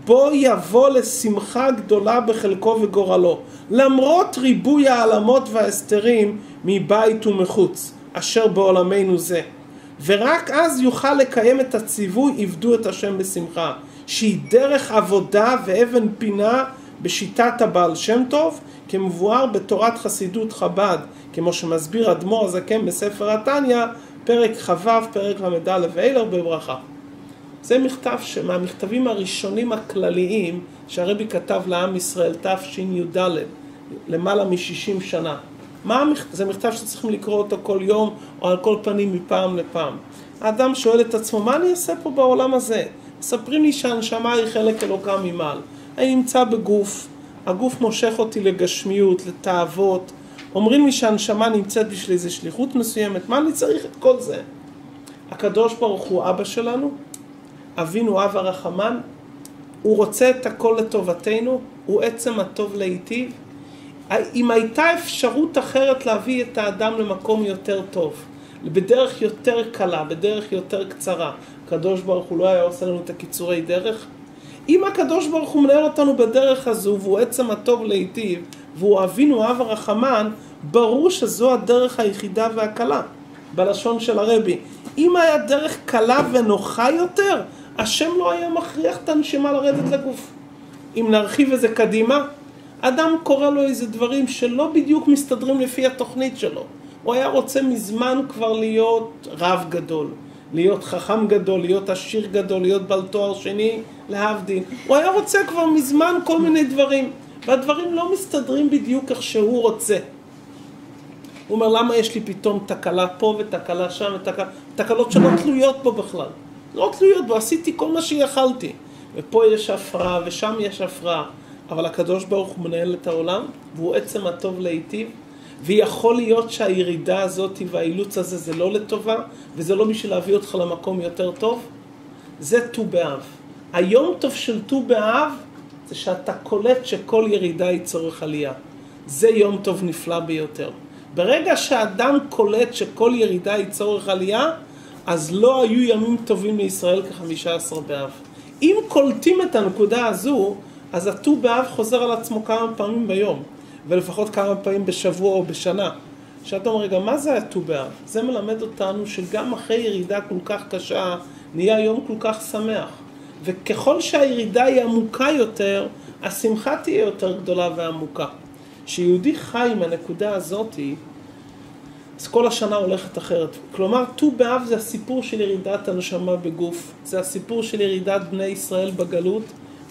בו יבוא לשמחה גדולה בחלקו וגורלו, למרות ריבוי העלמות וההסתרים מבית ומחוץ, אשר בעולמנו זה. ורק אז יוכל לקיים את הציווי עבדו את השם בשמחה, שהיא דרך עבודה ואבן פינה בשיטת הבעל שם טוב, כמבואר בתורת חסידות חב"ד, כמו שמסביר אדמו"ר הזקן בספר התניא, פרק חו"ב, פרק ל"א ואילר בברכה. זה מכתב מהמכתבים הראשונים הכלליים שהרבי כתב לעם ישראל תשי"ד, למעלה מ-60 שנה. זה מכתב שצריכים לקרוא אותו כל יום או על כל פנים מפעם לפעם. האדם שואל את עצמו, מה אני אעשה פה בעולם הזה? מספרים לי שהנשמה היא חלק אלוקה ממעל. אני נמצא בגוף, הגוף מושך אותי לגשמיות, לתאוות. אומרים לי שהנשמה נמצאת בשביל איזו שליחות מסוימת. מה אני צריך את כל זה? הקדוש ברוך הוא אבא שלנו, אבינו אב הרחמן, הוא רוצה את הכל לטובתנו, הוא עצם הטוב להיטיב. אם הייתה אפשרות אחרת להביא את האדם למקום יותר טוב, בדרך יותר קלה, בדרך יותר קצרה, הקדוש ברוך הוא לא היה עושה לנו את הקיצורי דרך? אם הקדוש ברוך הוא מנהל אותנו בדרך הזו, והוא עצם הטוב להיטיב, והוא אבינו אב הרחמן, ברור שזו הדרך היחידה והקלה, בלשון של הרבי. אם היה דרך קלה ונוחה יותר, השם לא היה מכריח את הנשמה לרדת לגוף. אם נרחיב איזה קדימה, אדם קורא לו איזה דברים שלא בדיוק מסתדרים לפי התוכנית שלו. הוא היה רוצה מזמן כבר להיות רב גדול, להיות חכם גדול, להיות עשיר גדול, להיות בעל תואר שני, להבדיל. הוא היה רוצה כבר מזמן כל מיני דברים, והדברים לא מסתדרים בדיוק איך שהוא רוצה. הוא אומר, למה יש לי פתאום תקלה פה ותקלה שם תקלות שלא תלויות בו בכלל. לא תלויות בו, עשיתי כל מה שיכלתי. ופה יש הפרעה ושם יש הפרעה. אבל הקדוש ברוך הוא מנהל את העולם, והוא עצם הטוב להיטיב, ויכול להיות שהירידה הזאת והאילוץ הזה זה לא לטובה, וזה לא בשביל להביא אותך למקום יותר טוב. זה ט"ו באב. היום טוב של ט"ו באב זה שאתה קולט שכל ירידה היא צורך עלייה. זה יום טוב נפלא ביותר. ברגע שהאדם קולט שכל ירידה היא צורך עלייה, אז לא היו ימים טובים לישראל כ-15 באב. אם קולטים את הנקודה הזו, אז הט"ו באב חוזר על עצמו כמה פעמים ביום, ולפחות כמה פעמים בשבוע או בשנה. שאתה אומר, רגע, מה זה הט"ו באב? זה מלמד אותנו שגם אחרי ירידה כל כך קשה, נהיה יום כל כך שמח. וככל שהירידה היא עמוקה יותר, השמחה תהיה יותר גדולה ועמוקה. כשיהודי חי עם הנקודה הזאת, אז כל השנה הולכת אחרת. כלומר, ט"ו באב זה הסיפור של ירידת הנשמה בגוף, זה הסיפור של ירידת בני ישראל בגלות,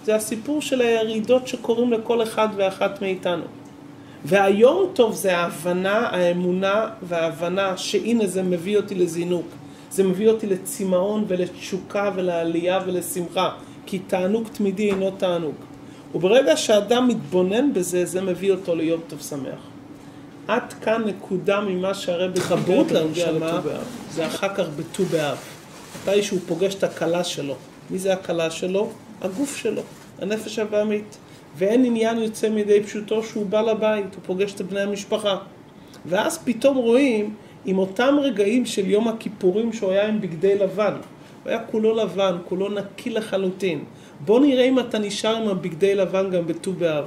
זה הסיפור של הירידות שקוראים לכל אחד ואחת מאיתנו. והיום טוב זה ההבנה, האמונה וההבנה שהנה זה מביא אותי לזינוק. זה מביא אותי לצמאון ולתשוקה ולעלייה ולשמחה. כי תענוג תמידי אינו תענוג. וברגע שאדם מתבונן בזה, זה מביא אותו ליום טוב שמח. עד כאן נקודה ממה שהרבי חברות להנשמה, זה אחר כך בט"ו באב. מתי שהוא פוגש את הקלה שלו. מי זה הקלה שלו? הגוף שלו, הנפש הבאמית. ואין עניין יוצא מידי פשוטו שהוא בא לבית, הוא פוגש את בני המשפחה. ואז פתאום רואים עם אותם רגעים של יום הכיפורים שהוא היה עם בגדי לבן. הוא היה כולו לבן, כולו נקי לחלוטין. בוא נראה אם אתה נשאר עם הבגדי לבן גם בט"ו באב.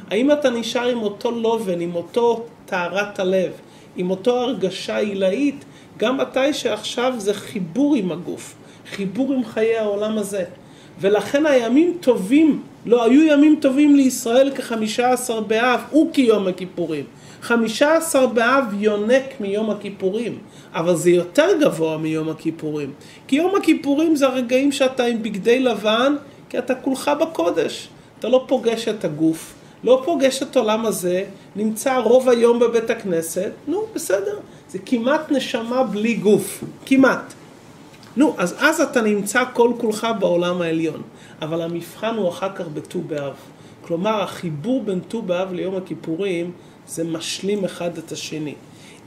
האם אתה נשאר עם אותו לובן, עם אותו טהרת הלב, עם אותו הרגשה עילאית, גם מתי שעכשיו זה חיבור עם הגוף, חיבור עם חיי העולם הזה. ולכן הימים טובים, לא היו ימים טובים לישראל כ-15 באב, וכיום הכיפורים. 15 באב יונק מיום הכיפורים, אבל זה יותר גבוה מיום הכיפורים. כי יום הכיפורים זה הרגעים שאתה עם בגדי לבן, כי אתה כולך בקודש. אתה לא פוגש את הגוף, לא פוגש את העולם הזה, נמצא רוב היום בבית הכנסת, נו בסדר, זה כמעט נשמה בלי גוף, כמעט. נו, אז אתה נמצא כל כולך בעולם העליון, אבל המבחן הוא אחר כך בט"ו באב. כלומר, החיבור בין ט"ו באב ליום הכיפורים, זה משלים אחד את השני.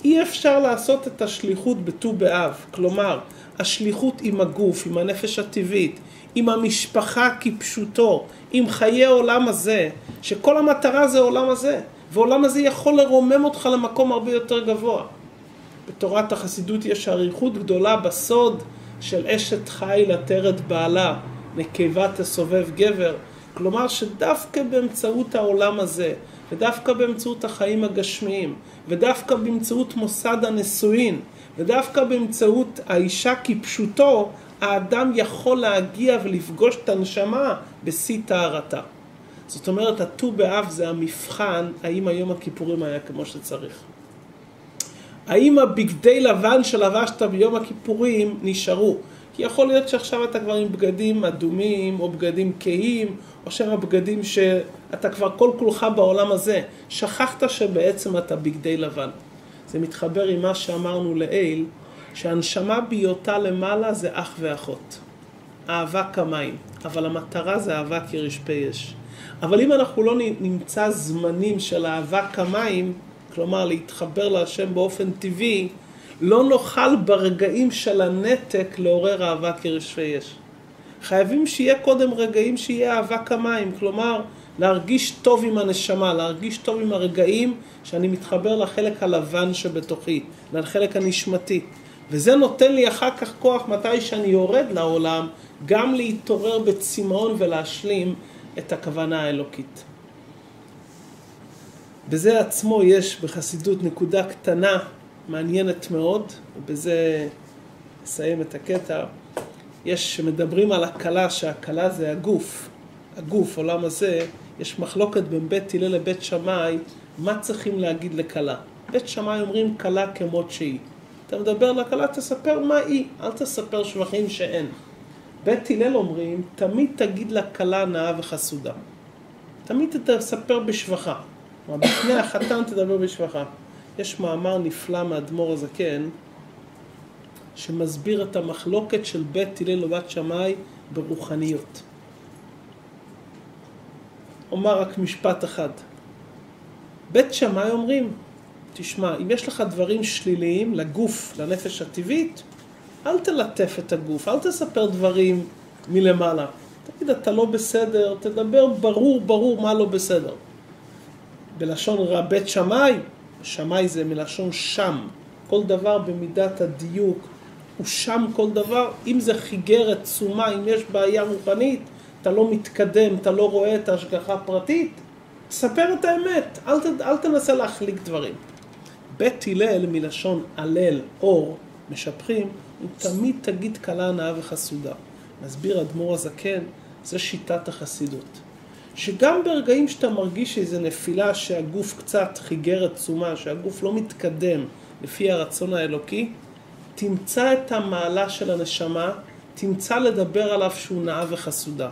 אי אפשר לעשות את השליחות בט"ו באב, כלומר, השליחות עם הגוף, עם הנפש הטבעית, עם המשפחה כפשוטו, עם חיי העולם הזה, שכל המטרה זה העולם הזה, והעולם הזה יכול לרומם אותך למקום הרבה יותר גבוה. בתורת החסידות יש אריכות גדולה בסוד של אשת חיל עטרת בעלה, נקבה תסובב גבר, כלומר שדווקא באמצעות העולם הזה, ודווקא באמצעות החיים הגשמיים, ודווקא באמצעות מוסד הנישואין, ודווקא באמצעות האישה כפשוטו, האדם יכול להגיע ולפגוש את הנשמה בשיא טהרתה. זאת אומרת, הט"ו באב זה המבחן, האם היום הכיפורים היה כמו שצריך. האם הבגדי לבן שלבשת ביום הכיפורים נשארו? כי יכול להיות שעכשיו אתה כבר עם בגדים אדומים, או בגדים כהים, או שם הבגדים שאתה כבר כל כולך בעולם הזה. שכחת שבעצם אתה בגדי לבן. זה מתחבר עם מה שאמרנו לעיל, שהנשמה בהיותה למעלה זה אח ואחות. אהבה כמים, אבל המטרה זה אהבה כרשפי אש. אבל אם אנחנו לא נמצא זמנים של אהבה כמים, כלומר להתחבר להשם באופן טבעי, לא נוכל ברגעים של הנתק לעורר אהבה כרשפי אש. חייבים שיהיה קודם רגעים שיהיה אהבה כמים, כלומר להרגיש טוב עם הנשמה, להרגיש טוב עם הרגעים שאני מתחבר לחלק הלבן שבתוכי, לחלק הנשמתי. וזה נותן לי אחר כך כוח מתי שאני יורד לעולם, גם להתעורר בצמאון ולהשלים את הכוונה האלוקית. בזה עצמו יש בחסידות נקודה קטנה, מעניינת מאוד, ובזה נסיים את הקטע. יש שמדברים על הקלה, שהקלה זה הגוף. הגוף, עולם הזה, יש מחלוקת בין בית הלל לבית שמאי, מה צריכים להגיד לכלה. בית שמאי אומרים כלה כמות שהיא. אתה מדבר לכלה, תספר מה היא, אל תספר שבחים שאין. בית הלל אומרים, תמיד תגיד לכלה נאה וחסודה. תמיד תספר בשבחה. בפני החתן תדבר בשבחה. יש מאמר נפלא מאדמו"ר הזקן, שמסביר את המחלוקת של בית הלל ובת שמאי ברוחניות. אומר רק משפט אחד. בית שמאי אומרים, תשמע, אם יש לך דברים שליליים לגוף, לנפש הטבעית, אל תלטף את הגוף, אל תספר דברים מלמעלה. תגיד, אתה לא בסדר, תדבר ברור מה לא בסדר. בלשון בית שמאי, שמאי זה מלשון שם. כל דבר במידת הדיוק הוא שם כל דבר. אם זה חיגרת, תשומה, אם יש בעיה רוחנית, אתה לא מתקדם, אתה לא רואה את ההשגחה הפרטית, תספר את האמת, אל תנסה להחליק דברים. בית הלל מלשון הלל, אור, משפחים, הוא תמיד תגיד כלה נאה וחסודה. מסביר אדמו"ר הזקן, זה שיטת החסידות. שגם ברגעים שאתה מרגיש איזו נפילה שהגוף קצת חיגרת תשומה, שהגוף לא מתקדם לפי הרצון האלוקי, תמצא את המעלה של הנשמה, תמצא לדבר עליו שהוא נאה וחסודה.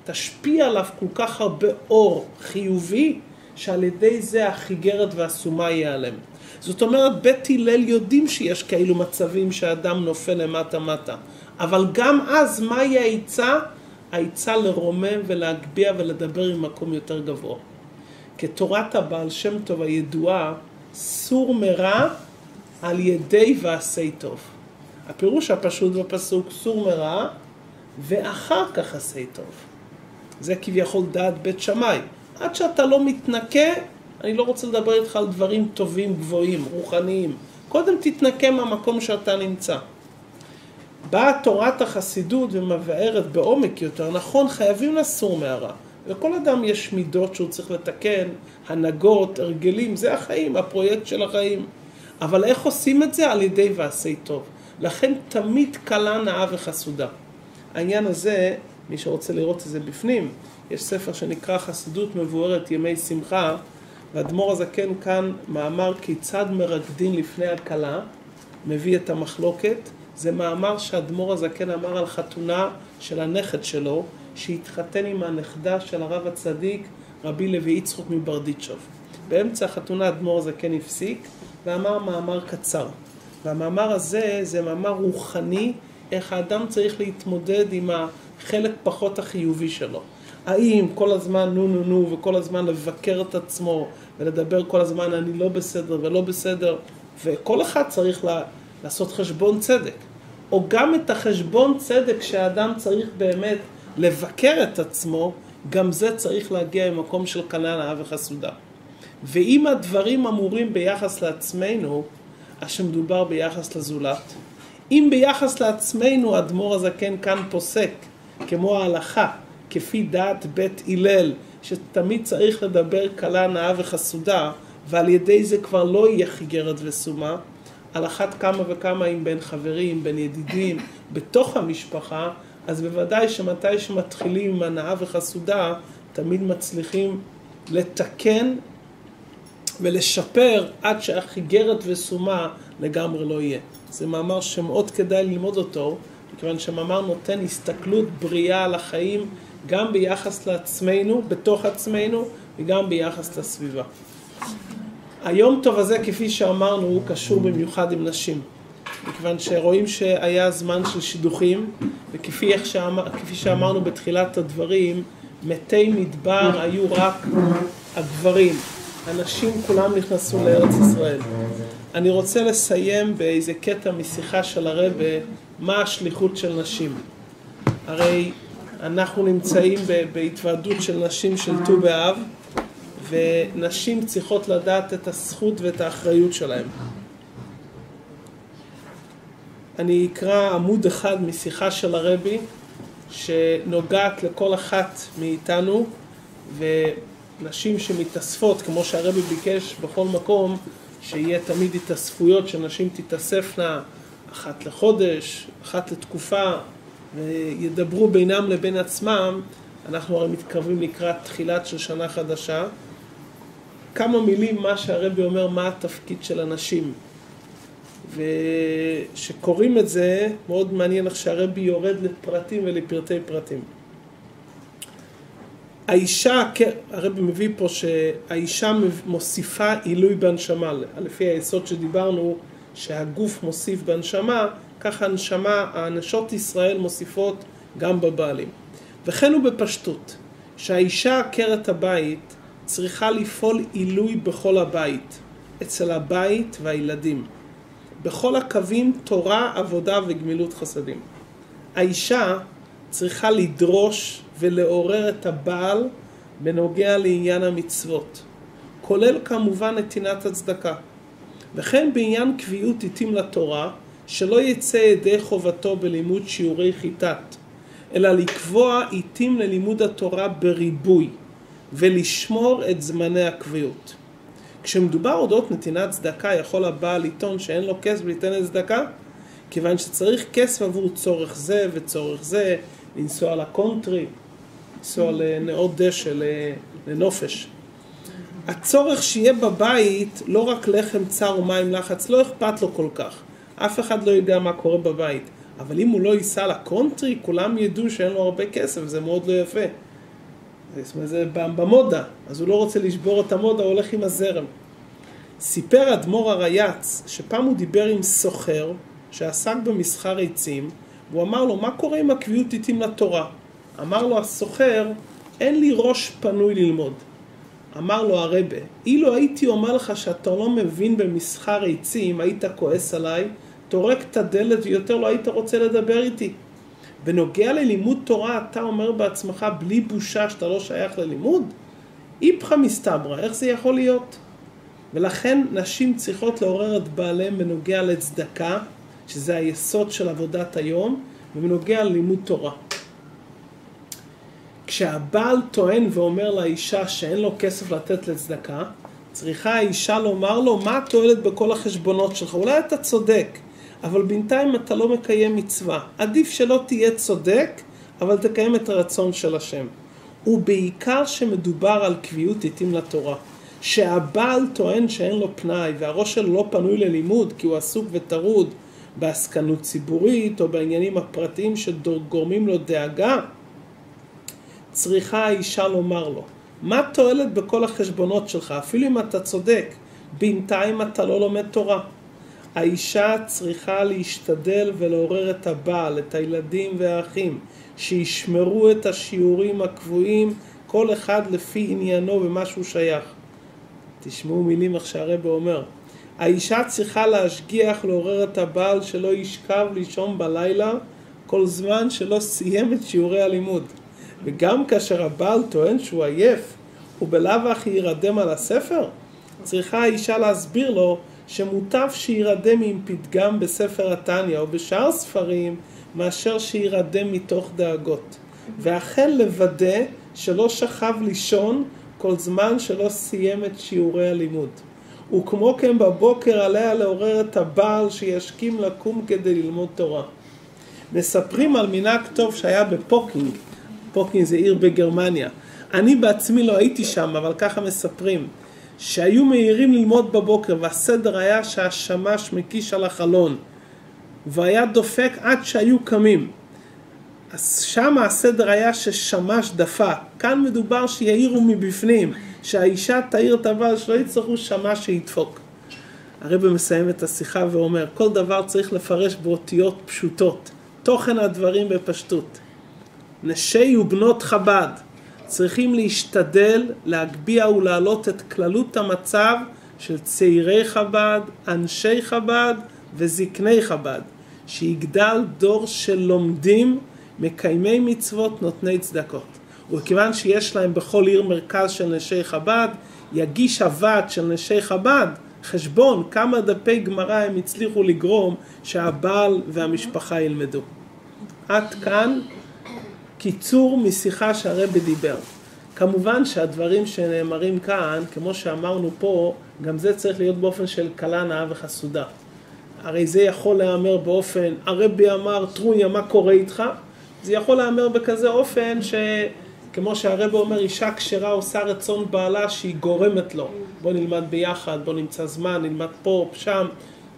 ותשפיע עליו כל כך הרבה אור חיובי, שעל ידי זה החיגרת והסומה ייעלם. זאת אומרת, בית הלל יודעים שיש כאלו מצבים שהאדם נופל למטה. אבל גם אז, מהי העיצה? העיצה לרומם ולהגביה ולדבר ממקום יותר גבוה. כתורת הבעל שם טוב הידועה, סור מרע על ידי ועשי טוב. הפירוש הפשוט בפסוק, סור מרע ואחר כך עשי טוב. זה כביכול דעת בית שמאי. עד שאתה לא מתנקה, אני לא רוצה לדבר איתך על דברים טובים, גבוהים, רוחניים. קודם תתנקה מהמקום שאתה נמצא. באה תורת החסידות ומבארת בעומק יותר, נכון, חייבים לסור מהרע. לכל אדם יש מידות שהוא צריך לתקן, הנהגות, הרגלים, זה החיים, הפרויקט של החיים. אבל איך עושים את זה? על ידי ועשי טוב. לכן תמיד קלה נאה וחסודה. העניין הזה, מי שרוצה לראות את זה בפנים, יש ספר שנקרא חסידות מבוארת ימי שמחה, ואדמו"ר הזקן כאן מאמר כיצד מרקדין לפני הקלה, מביא את המחלוקת. זה מאמר שאדמו"ר הזקן אמר על חתונה של הנכד שלו, שהתחתן עם הנכדה של הרב הצדיק רבי לוי יצחק מברדיצ'וב. באמצע החתונה אדמו"ר הזקן הפסיק ואמר מאמר קצר. והמאמר הזה זה מאמר רוחני, איך האדם צריך להתמודד עם החלק פחות החיובי שלו. האם כל הזמן נו וכל הזמן לבקר את עצמו ולדבר כל הזמן אני לא בסדר ולא בסדר, וכל אחד צריך לעשות חשבון צדק. או גם את החשבון צדק שהאדם צריך באמת לבקר את עצמו, גם זה צריך להגיע ממקום של קלה נאה וחסודה. ואם הדברים אמורים ביחס לעצמנו, אז שמדובר ביחס לזולת. אם ביחס לעצמנו אדמו"ר הזקן כאן פוסק, כמו ההלכה, כפי דעת בית הלל, שתמיד צריך לדבר קלה נאה וחסודה, ועל ידי זה כבר לא יהיה חיגרת וסומה, על אחת כמה וכמה אם בין חברים, בין ידידים, בתוך המשפחה, אז בוודאי שמתי שמתחילים עם הנאה וחסודה, תמיד מצליחים לתקן ולשפר עד שהחיגרת וסומה לגמרי לא יהיה. זה מאמר שמאוד כדאי ללמוד אותו, מכיוון שמאמר נותן הסתכלות בריאה על החיים, גם ביחס לעצמנו, בתוך עצמנו, וגם ביחס לסביבה. היום טוב הזה, כפי שאמרנו, הוא קשור במיוחד עם נשים. מכיוון שרואים שהיה זמן של שידוכים, וכפי שאמרנו בתחילת הדברים, מתי מדבר היו רק הגברים. הנשים כולם נכנסו לארץ ישראל. אני רוצה לסיים באיזה קטע משיחה של הרב, מה השליחות של נשים. הרי אנחנו נמצאים בהתוועדות של נשים של ט"ו באב, ונשים צריכות לדעת את הזכות ואת האחריות שלהם. אני אקרא עמוד אחד משיחה של הרבי, שנוגעת לכל אחת מאיתנו, ונשים שמתאספות, כמו שהרבי ביקש בכל מקום, שיהיה תמיד התאספויות שנשים תתאספנה אחת לחודש, אחת לתקופה, וידברו בינם לבין עצמם, אנחנו הרי מתקרבים לקראת תחילת של שנה חדשה. כמה מילים מה שהרבי אומר, מה התפקיד של הנשים. ושקוראים את זה, מאוד מעניין איך שהרבי יורד לפרטים ולפרטי פרטים. האישה, הרבי מביא פה שהאישה מוסיפה עילוי בנשמה. לפי היסוד שדיברנו, שהגוף מוסיף בנשמה, ככה הנשות ישראל מוסיפות גם בבעלים. וכן הוא בפשטות, שהאישה עקרת הבית צריכה לפעול עילוי בכל הבית, אצל הבית והילדים. בכל הקווים תורה, עבודה וגמילות חסדים. האישה צריכה לדרוש ולעורר את הבעל בנוגע לעניין המצוות, כולל כמובן נתינת הצדקה. וכן בעניין קביעות עיתים לתורה, שלא יצא ידי חובתו בלימוד שיעורי חיטת, אלא לקבוע עיתים ללימוד התורה בריבוי, ולשמור את זמני הקביעות. כשמדובר אודות נתינת צדקה, יכול הבעל לטעון שאין לו כסף ליתן את צדקה, כיוון שצריך כסף עבור צורך זה וצורך זה, לנסוע לקונטרי, לנסוע לנאות דשא, לנופש. הצורך שיהיה בבית, לא רק לחם צר ומים לחץ, לא אכפת לו כל כך. אף אחד לא יודע מה קורה בבית. אבל אם הוא לא ייסע לקונטרי, כולם ידעו שאין לו הרבה כסף, זה מאוד לא יפה. זה במודה, אז הוא לא רוצה לשבור את המודה, הוא הולך עם הזרם. סיפר אדמו"ר הרייץ, שפעם הוא דיבר עם סוחר, שעסק במסחר עצים, והוא אמר לו, מה קורה עם הקביעות עיתים לתורה? אמר לו הסוחר, אין לי ראש פנוי ללמוד. אמר לו הרבה, אילו הייתי אומר לך שאתה לא מבין במסחר עצים, היית כועס עליי, תורק את הדלת ויותר לא היית רוצה לדבר איתי. בנוגע ללימוד תורה, אתה אומר בעצמך בלי בושה שאתה לא שייך ללימוד? איפכא מסתברא, איך זה יכול להיות? ולכן נשים צריכות לעורר את בעליהם בנוגע לצדקה, שזה היסוד של עבודת היום, ובנוגע ללימוד תורה. כשהבעל טוען ואומר לאישה שאין לו כסף לתת לצדקה, צריכה האישה לומר לו, מה התועלת בכל החשבונות שלך? אולי אתה צודק, אבל בינתיים אתה לא מקיים מצווה. עדיף שלא תהיה צודק, אבל תקיים את הרצון של השם. ובעיקר שמדובר על קביעות עיתים לתורה. שהבעל טוען שאין לו פנאי, והראש שלו לא פנוי ללימוד, כי הוא עסוק וטרוד בעסקנות ציבורית, או בעניינים הפרטיים שגורמים לו דאגה, צריכה האישה לומר לו, מה תועלת בכל החשבונות שלך? אפילו אם אתה צודק, בינתיים אתה לא לומד תורה. האישה צריכה להשתדל ולעורר את הבעל, את הילדים והאחים, שישמרו את השיעורים הקבועים, כל אחד לפי עניינו ומה שהוא שייך. תשמעו מילים איך שהרבא אומר. האישה צריכה להשגיח, לעורר את הבעל שלא ישכב לישון בלילה, כל זמן שלא סיים את שיעורי הלימוד. וגם כאשר הבעל טוען שהוא עייף, ובלאו הכי ירדם על הספר, צריכה האישה להסביר לו שמוטב שירדם עם פתגם בספר התניא או בשאר ספרים, מאשר שירדם מתוך דאגות. ואכן לוודא שלא שכב לישון כל זמן שלא סיים את שיעורי הלימוד. וכמו כן בבוקר עליה לעורר את הבעל שישכים לקום כדי ללמוד תורה. מספרים על מנהג טוב שהיה בפוקינג. פוקינג זה עיר בגרמניה. אני בעצמי לא הייתי שם, אבל ככה מספרים. שהיו מהירים ללמוד בבוקר, והסדר היה שהשמש מקיש על החלון. והיה דופק עד שהיו קמים. אז שם הסדר היה ששמש דפק. כאן מדובר שיעירו מבפנים. שהאישה תעיר את הבעל שלא יצטרכו שמש שידפוק. הרב מסיים את השיחה ואומר, כל דבר צריך לפרש באותיות פשוטות. תוכן הדברים בפשטות. נשי ובנות חב"ד צריכים להשתדל להגביה ולהעלות את כללות המצב של צעירי חב"ד, אנשי חב"ד וזקני חב"ד, שיגדל דור של לומדים, מקיימי מצוות, נותני צדקות. וכיוון שיש להם בכל עיר מרכז של נשי חב"ד, יגיש הוועד של נשי חב"ד חשבון כמה דפי גמרא הם הצליחו לגרום שהבעל והמשפחה ילמדו. עד כאן קיצור משיחה שהרבי דיבר. כמובן שהדברים שנאמרים כאן, כמו שאמרנו פה, גם זה צריך להיות באופן של קלה נאה וחסודה. הרי זה יכול להאמר באופן, הרבי אמר, טרוניה, מה קורה איתך? זה יכול להאמר בכזה אופן כמו שהרב אומר, אישה כשרה עושה רצון בעלה שהיא גורמת לו. בוא נלמד ביחד, בוא נמצא זמן, נלמד פה, שם,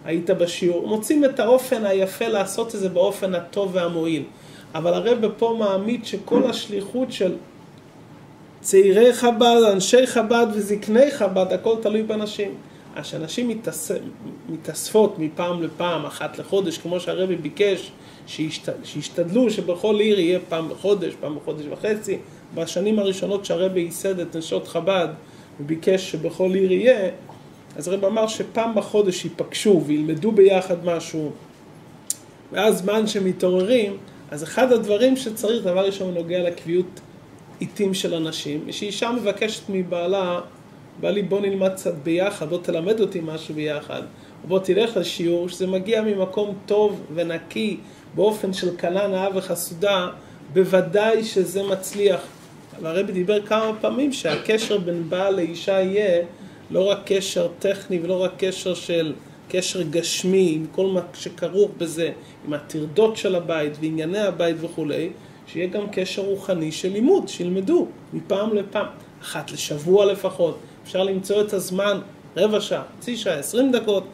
היית בשיעור. מוצאים את האופן היפה לעשות את זה באופן הטוב והמועיל. אבל הרב פה מעמיד שכל השליחות של צעירי חב"ד, אנשי חב"ד וזקני חב"ד, הכל תלוי בנשים. אז שאנשים מתאספות מפעם לפעם, אחת לחודש, כמו שהרבי ביקש, שישתדלו שבכל עיר יהיה פעם בחודש, פעם בחודש וחצי. בשנים הראשונות שהרבי ייסד את נשות חב"ד, וביקש שבכל עיר יהיה, אז הרבי אמר שפעם בחודש ייפגשו וילמדו ביחד משהו, ואז זמן שמתעוררים, אז אחד הדברים שצריך, דבר ראשון נוגע לקביעות עיתים של אנשים, שאישה מבקשת מבעלה, בעלי בוא נלמד קצת ביחד, בוא תלמד אותי משהו ביחד, בוא תלך לשיעור, שזה מגיע ממקום טוב ונקי, באופן של קלה נאה וחסודה, בוודאי שזה מצליח. והרבי דיבר כמה פעמים שהקשר בין בעל לאישה יהיה לא רק קשר טכני ולא רק קשר גשמי, עם כל מה שכרוך בזה, עם הטרדות של הבית וענייני הבית וכו', שיהיה גם קשר רוחני של לימוד, שילמדו מפעם לפעם, אחת לשבוע לפחות. אפשר למצוא את הזמן, רבע שעה, חצי שעה, 20 דקות,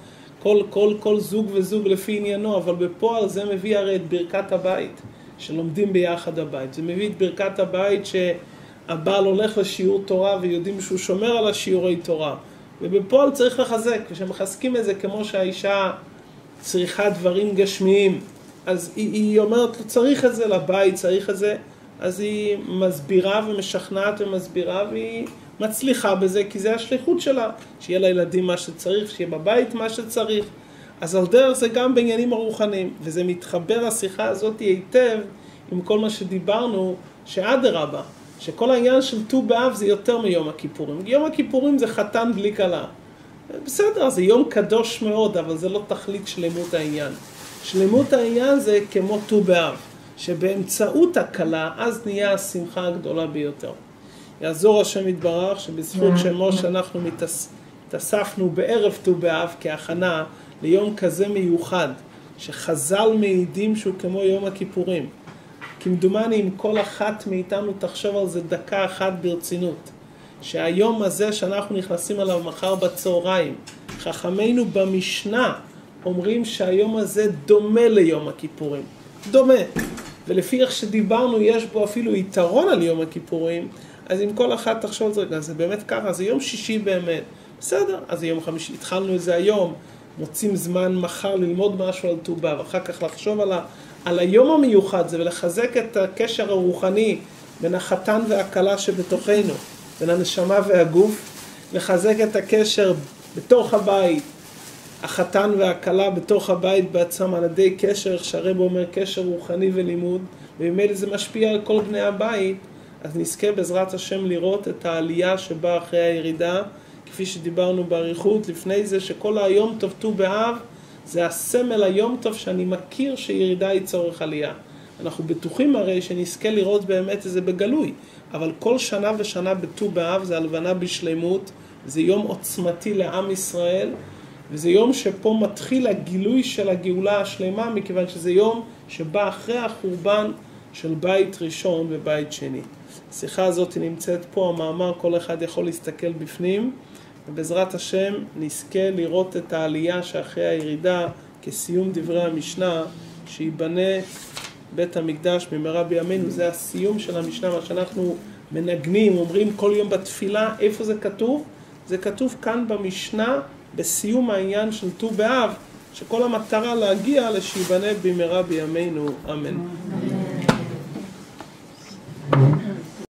כל זוג וזוג לפי עניינו, אבל בפועל זה מביא הרי את ברכת הבית, שלומדים ביחד הבית. זה מביא את ברכת הבית שהבעל הולך לשיעור תורה ויודעים שהוא שומר על השיעורי תורה. ובפועל צריך לחזק, כשמחזקים את זה כמו שהאישה צריכה דברים גשמיים, אז היא אומרת, צריך את זה לבית, צריך את זה, אז היא מסבירה ומשכנעת ומסבירה, והיא מצליחה בזה, כי זה השליחות שלה, שיהיה לילדים מה שצריך, שיהיה בבית מה שצריך. אז על דרך זה גם בעניינים הרוחניים, וזה מתחבר השיחה הזאת היטב עם כל מה שדיברנו, שאדרבה, שכל העניין של ט"ו באב זה יותר מיום הכיפורים. יום הכיפורים זה חתן בלי כלה. בסדר, זה יום קדוש מאוד, אבל זה לא תכלית שלמות העניין. שלמות העניין זה כמו ט"ו באב, שבאמצעות הכלה אז נהיה השמחה הגדולה ביותר. יעזור השם יתברך שבזכות שמו שאנחנו התאספנו בערב ט"ו באב כהכנה ליום כזה מיוחד, שחז"ל מעידים שהוא כמו יום הכיפורים. כמדומני אם כל אחת מאיתנו תחשוב על זה דקה אחת ברצינות, שהיום הזה שאנחנו נכנסים עליו מחר בצהריים, חכמינו במשנה אומרים שהיום הזה דומה ליום הכיפורים. דומה. ולפי איך שדיברנו יש בו אפילו יתרון על יום הכיפורים, אז אם כל אחת תחשוב על זה, רגע, זה באמת ככה, זה יום שישי באמת. בסדר, אז זה יום חמישי, התחלנו את זה היום, מוצאים זמן מחר ללמוד משהו על ט"ו באב, אחר כך לחשוב על היום המיוחד הזה ולחזק את הקשר הרוחני בין החתן והכלה שבתוכנו, בין הנשמה והגוף, לחזק את הקשר בתוך הבית, החתן והכלה בתוך הבית בעצם על ידי קשר, איך שהרב אומר, קשר רוחני ולימוד, ובמילא זה משפיע על כל בני הבית, אז נזכה בעזרת השם לראות את העלייה שבאה אחרי הירידה, כפי שדיברנו בעריכות לפני זה, שכל היום טוב ט"ו באב, זה הסמל היום טוב שאני מכיר שירידה היא צורך עלייה. אנחנו בטוחים הרי שנזכה לראות באמת את זה בגלוי, אבל כל שנה ושנה בט"ו באב זה הלבנה בשלמות, זה יום עוצמתי לעם ישראל, וזה יום שפה מתחיל הגילוי של הגאולה השלמה, מכיוון שזה יום שבא אחרי החורבן של בית ראשון ובית שני. השיחה הזאת נמצאת פה, המאמר כל אחד יכול להסתכל בפנים, ובעזרת השם נזכה לראות את העלייה שאחרי הירידה כסיום דברי המשנה, שיבנה בית המקדש במהרה בימינו. זה הסיום של המשנה, מה שאנחנו מנגנים, אומרים כל יום בתפילה. איפה זה כתוב? זה כתוב כאן במשנה, בסיום העניין של ט"ו באב, שכל המטרה להגיע לשיבנה במהרה בימינו. אמן.